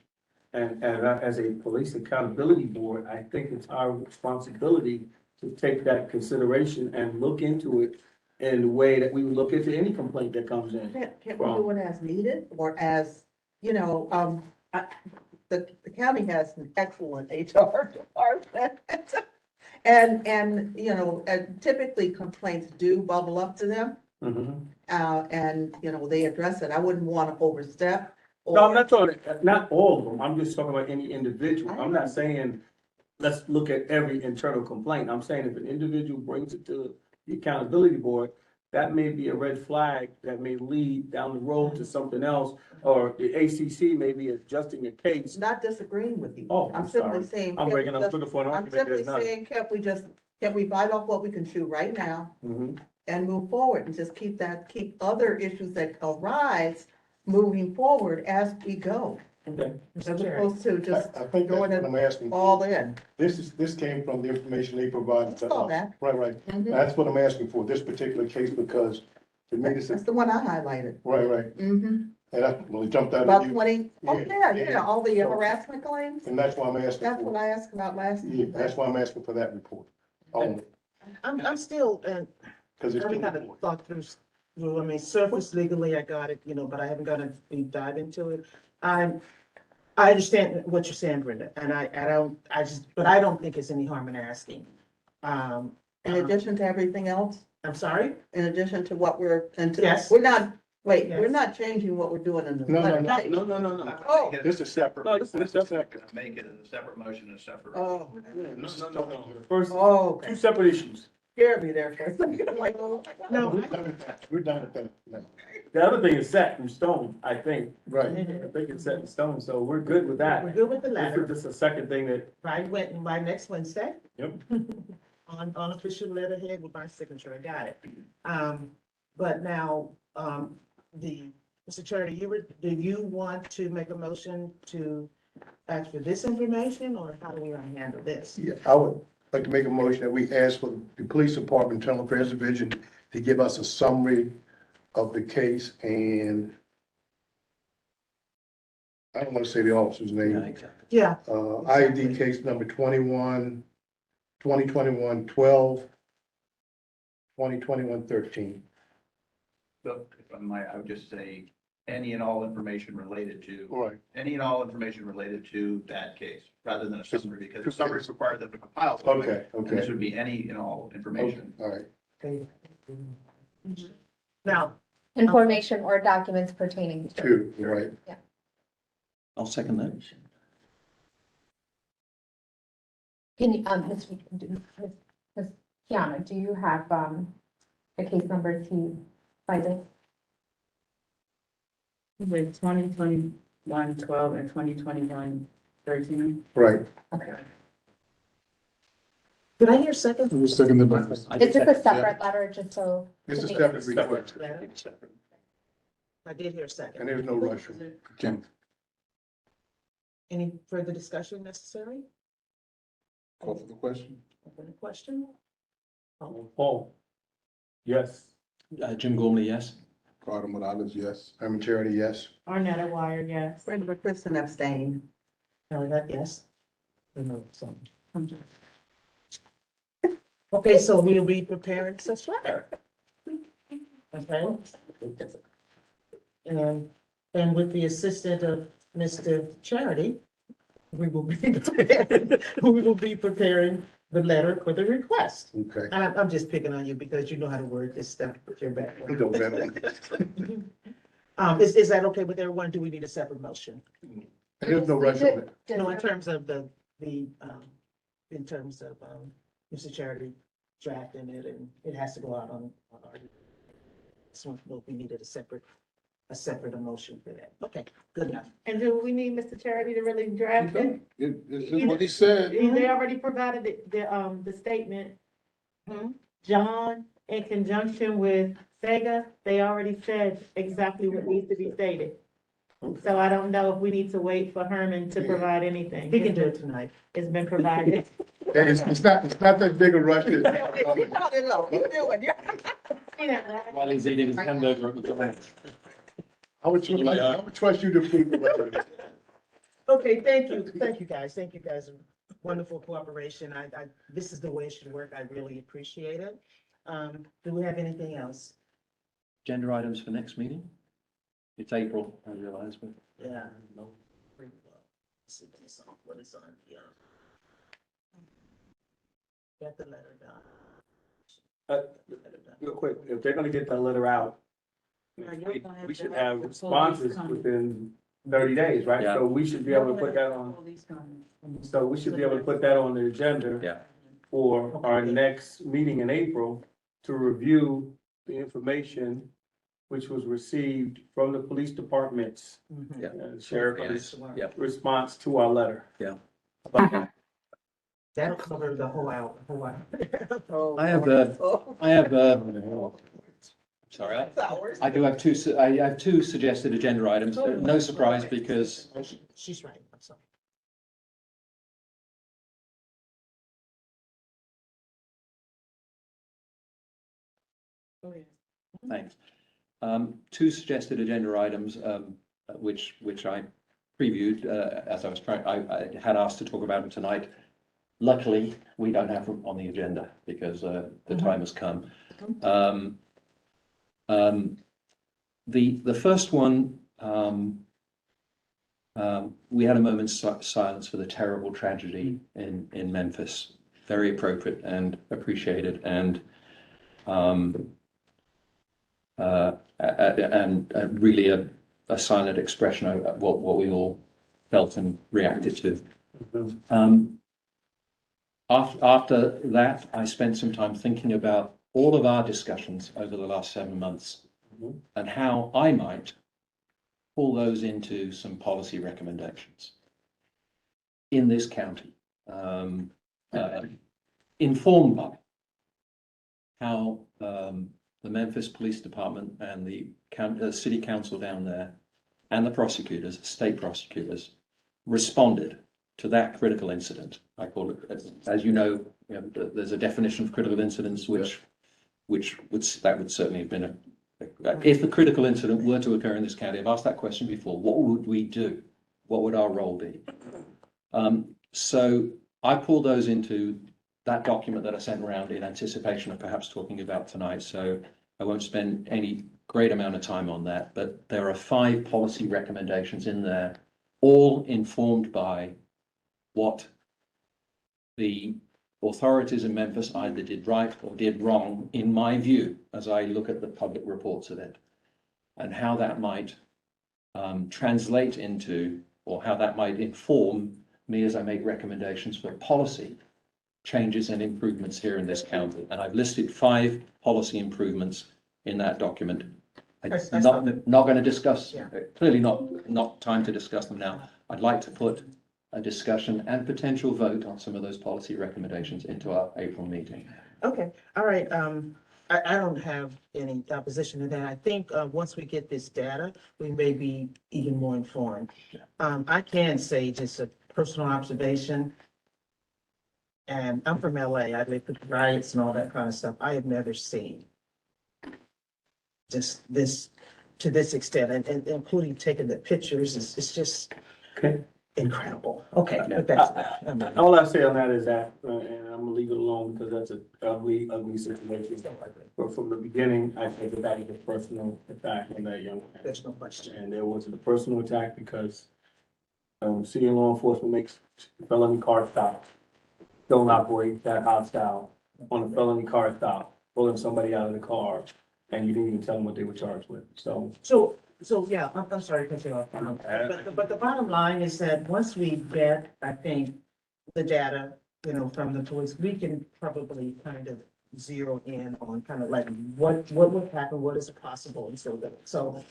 And as a police accountability board, I think it's our responsibility to take that consideration and look into it in the way that we would look into any complaint that comes in. Can't we do it as needed or as, the county has an excellent HR department. And typically complaints do bubble up to them. And, they address it. I wouldn't want to overstep. No, I'm not talking, not all of them. I'm just talking about any individual. I'm not saying, let's look at every internal complaint. I'm saying if an individual brings it to the accountability board, that may be a red flag that may lead down the road to something else, or the ACC may be adjusting a case. Not disagreeing with you. Oh, I'm I'm simply sorry. saying. I'm breaking up, looking for an I'm argument. simply There's none. saying, can we bite off what we can chew right now and move forward and just keep other issues that arise moving forward as we go. Okay. As opposed to just I think that's going what I'm asking. all in. This came from the information they provided to Saw us. that. Right. That's what I'm asking for, this particular case, because to me, this That's is, the one I highlighted. right. And I really jumped out About at you, 20, Yeah. all the harassment claims. and that's why I'm asking That's what for, I asked about last. that's why I'm asking for that report. Only, I'm still, because it's. I haven't kind of thought through, I mean, surface legally, I got it, but I haven't got a deep dive into it. I understand what you're saying, Brenda, and but I don't think it's any harm in asking. In addition to everything else, I'm sorry? in addition to what Yes. we're not Yes. changing what we're doing in the No, letter. No. Oh. This is separate. No, this is separate. Make it as a separate motion and a separate. Oh, No. First, oh, okay. two separate issues. Scared me there for a second. I'm like, oh. No, We're done with that. No. The other thing is set in stone, I think. Right. I think it's set in stone, so we're good with that. we're good with the This letter. is just a second thing that, By next Wednesday. Yep. On official letterhead with my signature, I got it. But now, Mr. Charter, do you want to make a motion to ask for this information, or how do we want to handle this? Yeah, I would like to make a motion that we ask for the police department, internal affairs division, to give us a summary of the case, and I don't want to say the officer's name. Yeah, IED case number 2021-12, 2021-13. So if I might, I would just say any and all information related to, Right. any and all information related to that case, rather than a summary, because the summary is required them to compile. something, Okay, And this okay. would be any and all information. All right. now, Information or documents pertaining to. Two, you're right. I'll second that. Can you, Ms. Kiana, do you have, the case numbers he cited? With 2021-12 and 2021-13. Right. Okay. did I hear second? It was seconded by. Is this a separate letter, just so? It's a to make- separate request, I did hear second. and there's no rush. Kim. Any further discussion necessary? Call for the question. Open the question? Paul. Yes. Jim Gormley, yes. Carter Morales, yes. I'm Charity, yes. Arnetta Wire, yes. Brenda McPherson abstained. Kelly, that yes? Okay, so we'll be preparing such letter. Okay? And with the assistance of Mr. Charity, we will be, we will be preparing the letter for the request. Okay. And I'm just picking on you because you know how to word this stuff with your background. Don't matter. Is that okay with everyone? Do we need a separate motion? There's no rush on it. No, in terms of in terms of, Mr. Charity drafting it, and it has to go out on our. So we needed a separate emotion for that. Okay, good enough. And do we need Mr. Charity to really draft it? This is what he said. They already provided the statement. John, in conjunction with Sega, they already said exactly what needs to be stated. So I don't know if we need to wait for Herman to provide anything. He can do it tonight. It's been provided. And it's not that big a rush. While he's eating his hamburger at the time. I would trust you to approve the letter. Okay, thank you guys, wonderful cooperation, this is the way it should work, I really appreciate it. Do we have anything else? Agenda items for next meeting? It's April, I realize, but. Yeah, no. What is on, yeah. Get the letter done. Real quick, if they're gonna get that letter out, we should have responses within 30 days, right? Yeah. So we should be able to put that on, so we should be able to put that on the agenda. Yeah. For our next meeting in April to review the information which was received from the police departments, Yeah. sheriff's Yeah. response to our letter. Yeah. That'll cover the whole hour, Sorry, I do have I have two suggested agenda items. No surprise because She's right, I'm sorry. Thanks. Two suggested agenda items, which I previewed, as I was trying, I had asked to talk about them tonight. Luckily, we don't have them on the agenda because, the time has come. The first one, we had a moment's silence for the terrible tragedy in Memphis. Very appropriate and appreciated, and really a silent expression of what we all felt and reacted to. After that, I spent some time thinking about all of our discussions over the last 7 months and how I might pull those into some policy recommendations in this county, informed by how the Memphis Police Department and the city council down there and the prosecutors, state prosecutors, responded to that critical incident. I call it, as you know, there's a definition of critical incidents, which would certainly have been if a critical incident were to occur in this county. I've asked that question before. What would we do? What would our role be? So I pulled those into that document that I sent around in anticipation of perhaps talking about tonight. So I won't spend any great amount of time on that, but there are 5 policy recommendations in there, all informed by what the authorities in Memphis either did right or did wrong, in my view, as I look at the public reports of it, and how that might translate into, or how that might inform me as I make recommendations for policy changes and improvements here in this county. And I've listed 5 policy improvements in that document. I'm not going to discuss, clearly not time to discuss them now. I'd like to put a discussion and potential vote on some of those policy recommendations into our April meeting. Okay, all right, I don't have any opposition to that. I think, once we get this data, we may be even more informed. I can say just a personal observation. And I'm from LA, I lived with riots and all that kind of stuff. I have never seen just this, to this extent, and including taking the pictures, it's just incredible. Okay, but that's. All I say on that is that, and I'm gonna leave it alone because that's an ugly situation. But from the beginning, I think that that was a personal attack on that young man. There's no question. And there was a personal attack because city law enforcement makes felony car stops. Don't operate that hostile on a felony car stop, pulling somebody out of the car, and you didn't even tell them what they were charged with, so. So, yeah, I'm sorry to cut you off. But the bottom line is that once we get, I think, the data, from the police, we can probably kind of zero in on kind of like what would happen, what is possible, and so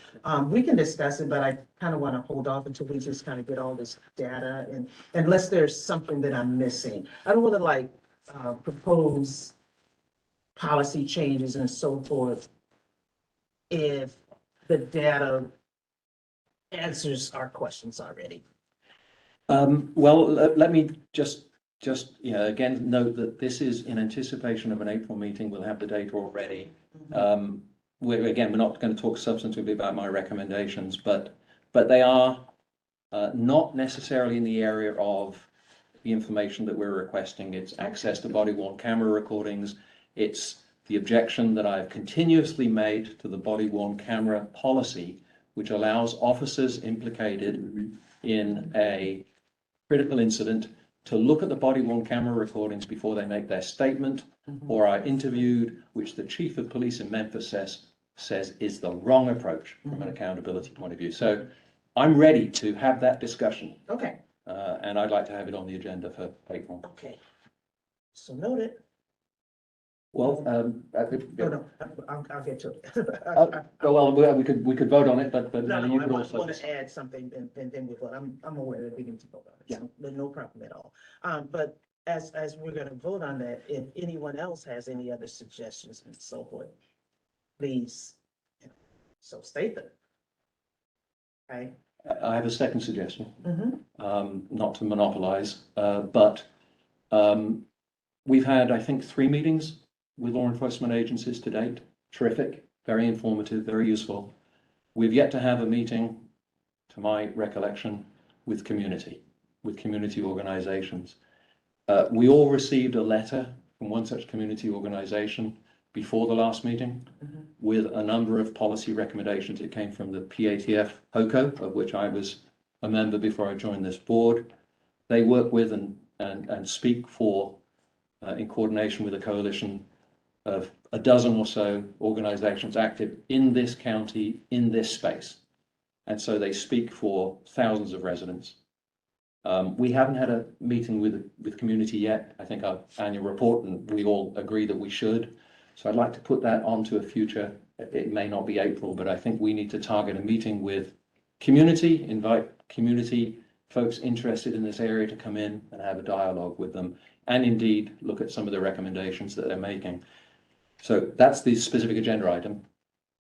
we can discuss it, but I kind of want to hold off until we just kind of get all this data, and unless there's something that I'm missing. I don't want to like propose policy changes and so forth if the data answers our questions already. Well, let me just, again, note that this is in anticipation of an April meeting. We'll have the data already. We're not going to talk substantively about my recommendations, but they are not necessarily in the area of the information that we're requesting. It's access to body-worn camera recordings. It's the objection that I've continuously made to the body-worn camera policy, which allows officers implicated in a critical incident to look at the body-worn camera recordings before they make their statement or are interviewed, which the chief of police in Memphis says is the wrong approach from an accountability point of view. So I'm ready to have that discussion. Okay, And I'd like to have it on the agenda for April. okay. So noted. Well, No, I'll get to it. well, we could vote on it, but No, Melanie, you I could want also. to add something, and then we vote. I'm aware that we need to vote on it. Yeah. So there's no problem at all. But as we're gonna vote on that, if anyone else has any other suggestions and so forth, please, so state them. Okay? I have a second suggestion. Mm-hmm. Not to monopolize, but we've had, I think, 3 meetings with law enforcement agencies to date. Terrific, very informative, very useful. We've yet to have a meeting, to my recollection, with community organizations. We all received a letter from one such community organization before the last meeting with a number of policy recommendations. It came from the PATF HOCO, of which I was a member before I joined this board. They work with and speak for, in coordination with a coalition of a dozen or so organizations active in this county, in this space. And so they speak for thousands of residents. We haven't had a meeting with community yet. I think our annual report, and we all agree that we should. So I'd like to put that onto a future. It may not be April, but I think we need to target a meeting with community, invite community folks interested in this area to come in and have a dialogue with them, and indeed look at some of the recommendations that they're making. So that's the specific agenda item.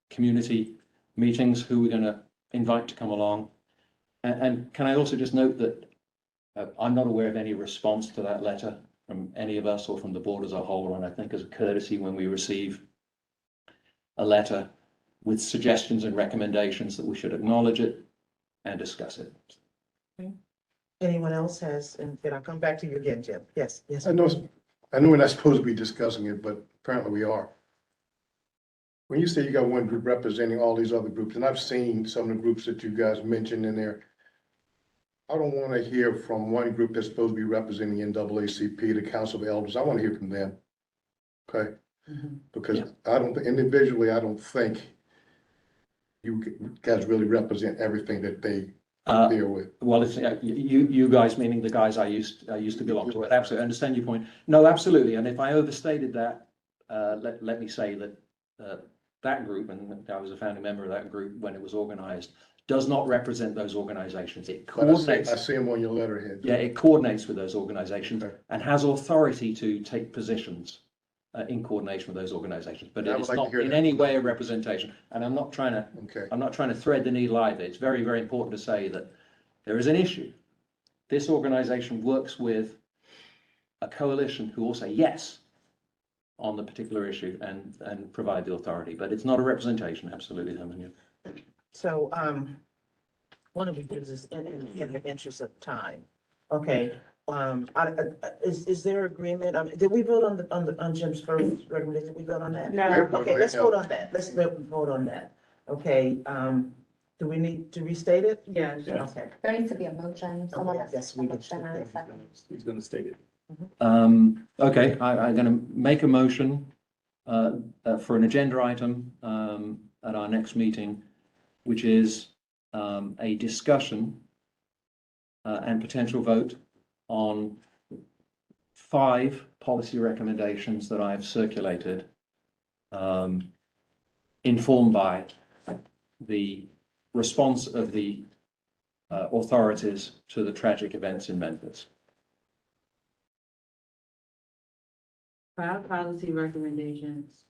Community meetings, who we're going to invite to come along. And can I also just note that I'm not aware of any response to that letter from any of us or from the board as a whole. And I think as a courtesy, when we receive a letter with suggestions and recommendations, that we should acknowledge it and discuss it. Anyone else has, and then I'll come back to you again, Jim. Yes. I know we're not supposed to be discussing it, but apparently we are. When you say you got one group representing all these other groups, and I've seen some of the groups that you guys mentioned in there, I don't want to hear from one group that's supposed to be representing NAACP, the Council of Elders. I want to hear from them. Okay? Because individually, I don't think you guys really represent everything that they deal with. Well, it's you guys, meaning the guys I used to belong to. Absolutely, I understand your point. No, absolutely. And if I overstated that, let me say that that group, and I was a founding member of that group when it was organized, does not represent those organizations. It coordinates. I see them on your letterhead. Yeah, it coordinates with those organizations and has authority to take positions in coordination with those organizations. But it's not in any way a representation. And I'm not trying to thread the needle either. It's very, very important to say that there is an issue. This organization works with a coalition who all say yes on the particular issue and provide the authority, but it's not a representation. Absolutely, Herman. So, one of the things is in the interest of time. Okay, is there agreement? Did we vote on Jim's first recommendation? Did we vote on that? No. Okay, let's vote on that. Let's vote on that. Okay, Do we need to restate it? Yes. Yes. Okay. There needs to be a motion. Someone has to Yes, make we a motion and a can. second. He's gonna state it. Okay, I'm gonna make a motion, for an agenda item, at our next meeting, which is, a discussion, and potential vote on 5 policy recommendations that I have circulated, informed by the response of the authorities to the tragic events in Memphis. 5 policy recommendations.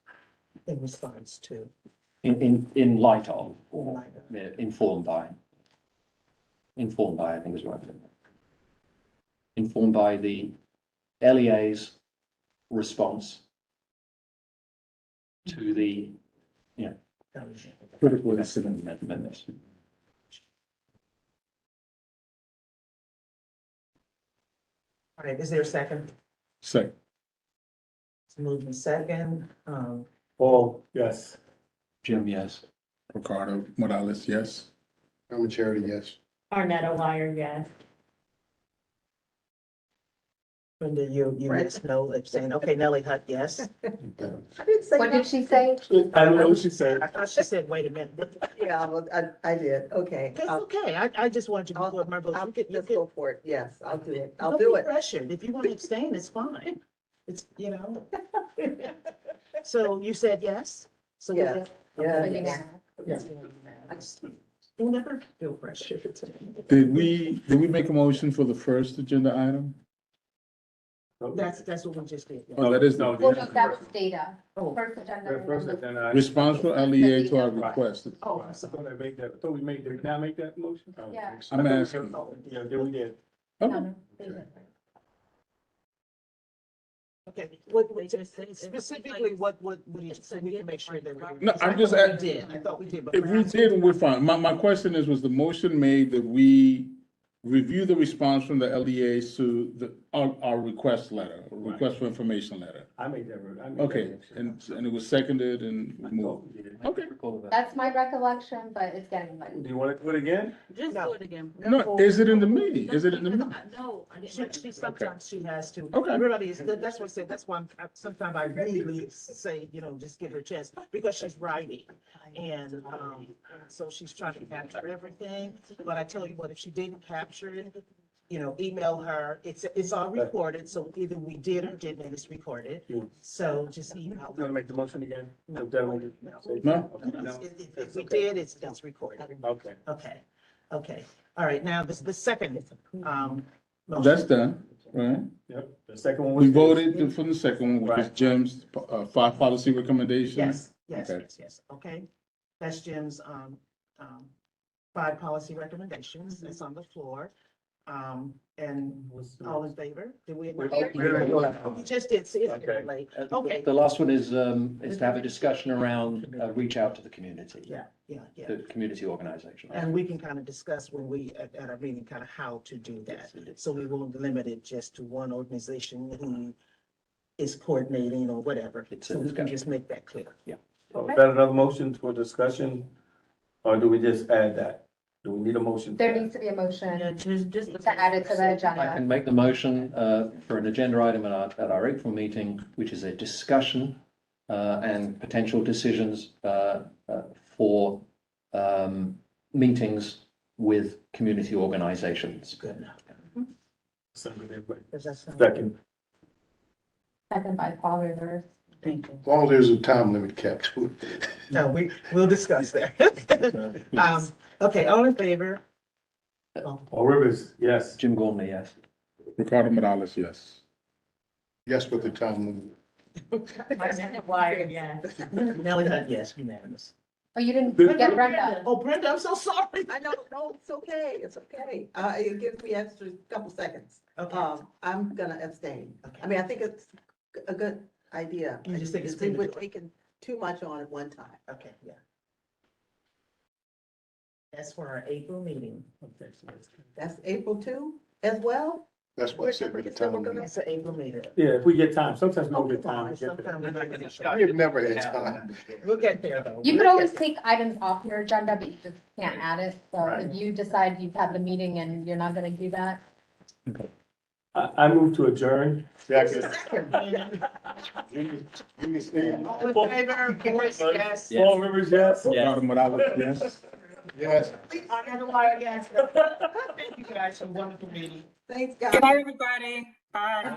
In response to. In light of, In or light of. yeah, informed by. Informed by, I think is right. Informed by the LEA's response to the, critical incident in Memphis. All right, is there a second? Second. It's moved in second. Paul, yes. Jim, yes. Ricardo Morales, yes. I'm a charity, yes. Arnetta Wire, yes. Brenda, you missed no abstain. Okay, Nellie Hunt, yes. I didn't say What did that. she say? I don't know what she said. I thought she said, wait a minute. Yeah, well, I did, okay. It's okay. I just wanted you to go remember. I'll You could, just go for it, yes, I'll do it, I'll don't do be it. pressured. If you want to abstain, it's fine. It's, So you said yes? So we Yes. have- Yeah. okay. Yes. You'll never feel pressure. Did we make a motion for the first agenda item? That's what we just did. Oh, that is No, the Well, no, that was data. Oh. First agenda. The first agenda. response from LEA to our request. Oh, I thought I made that, I thought we made, did we not make that motion? I don't Yeah. think so. I'm asking. Yeah, did we did. Okay. Okay, specifically, what do you, so we can make sure that. No, I'm just I thought we at- did, I thought we did. but If we perhaps- did, we're fine. My question is, was the motion made that we review the response from the LEA to our request letter, request for information letter? I made that. I made that Okay, motion. and it was seconded and I moved. thought we did. Okay. That's my recollection, but it's getting late. Do you want to do it again? Just No. do it again. No, is it in the meeting? Is it in the meeting? No, I didn't. Sometimes she has to. Okay. Everybody is, that's what I said, that's why sometimes I really say, just give her a chance, because she's writing. And, so she's trying to capture everything, but I tell you what, if she didn't capture it, email her, it's all recorded, so either we did or didn't, and it's recorded. Yeah. So just email. You want to make the motion again? No. No? If we did, it's recorded. Okay. Okay, all right, now the second, motion. That's done, right? Yep. The second one was. We voted for the second one, which is Right. Jim's, 5 policy recommendations. Yes, Okay. yes, okay. That's Jim's, 5 policy recommendations, that's on the floor. And all in favor? Did we? We just did, see, it's Okay. late. Okay. The last one is to have a discussion around, reach out to the community, Yeah. the community organization. And we can kind of discuss when we, at our meeting, kind of how to do that. So we won't limit it just to one organization who is coordinating or whatever. It's a So we can discussion. just make that clear. So is that another motion for discussion? Or do we just add that? Do we need a motion? for There that? needs to be a motion Yeah, just. to add it to the I agenda. can make the motion for an agenda item at our April meeting, which is a discussion and potential decisions for meetings with community organizations. Good enough. Does that sound? Second. Second by Paul Rivers. Thank you. As long as there's a time limit kept to it. No, we'll discuss that. Okay, all in favor? Paul Rivers, yes. Jim Gormley, yes. Ricardo Morales, yes. Yes, with the time limit. Arnetta Wire, yes. Nellie Hunt, yes, unanimous. Oh, you didn't get Brenda. Oh, Brenda, I'm so sorry. I know, no, it's okay, it gives me extra couple seconds. Okay. I'm gonna abstain. Okay. I mean, I think it's a good idea. You just think it's I think we're premature. taking too much on at one time. Okay, yeah. That's for our April meeting. That's April 2 as well? That's what I said at the time. It's an April meeting. Yeah, if we get time, sometimes we don't get Come on, time. to get there. sometime We've never had time. We'll get there though. You We'll could always get there. take items off your agenda, but you just can't add it. So Right. if you decide you've had the meeting and you're not gonna do that, I move to adjourn. Second. Second. You see? All in favor, voice, yes. Paul Rivers, yes. What I was, yes. Yes. I got a wire, yes. Thank you guys for a wonderful meeting. Thanks, guys. Good night, everybody. Bye.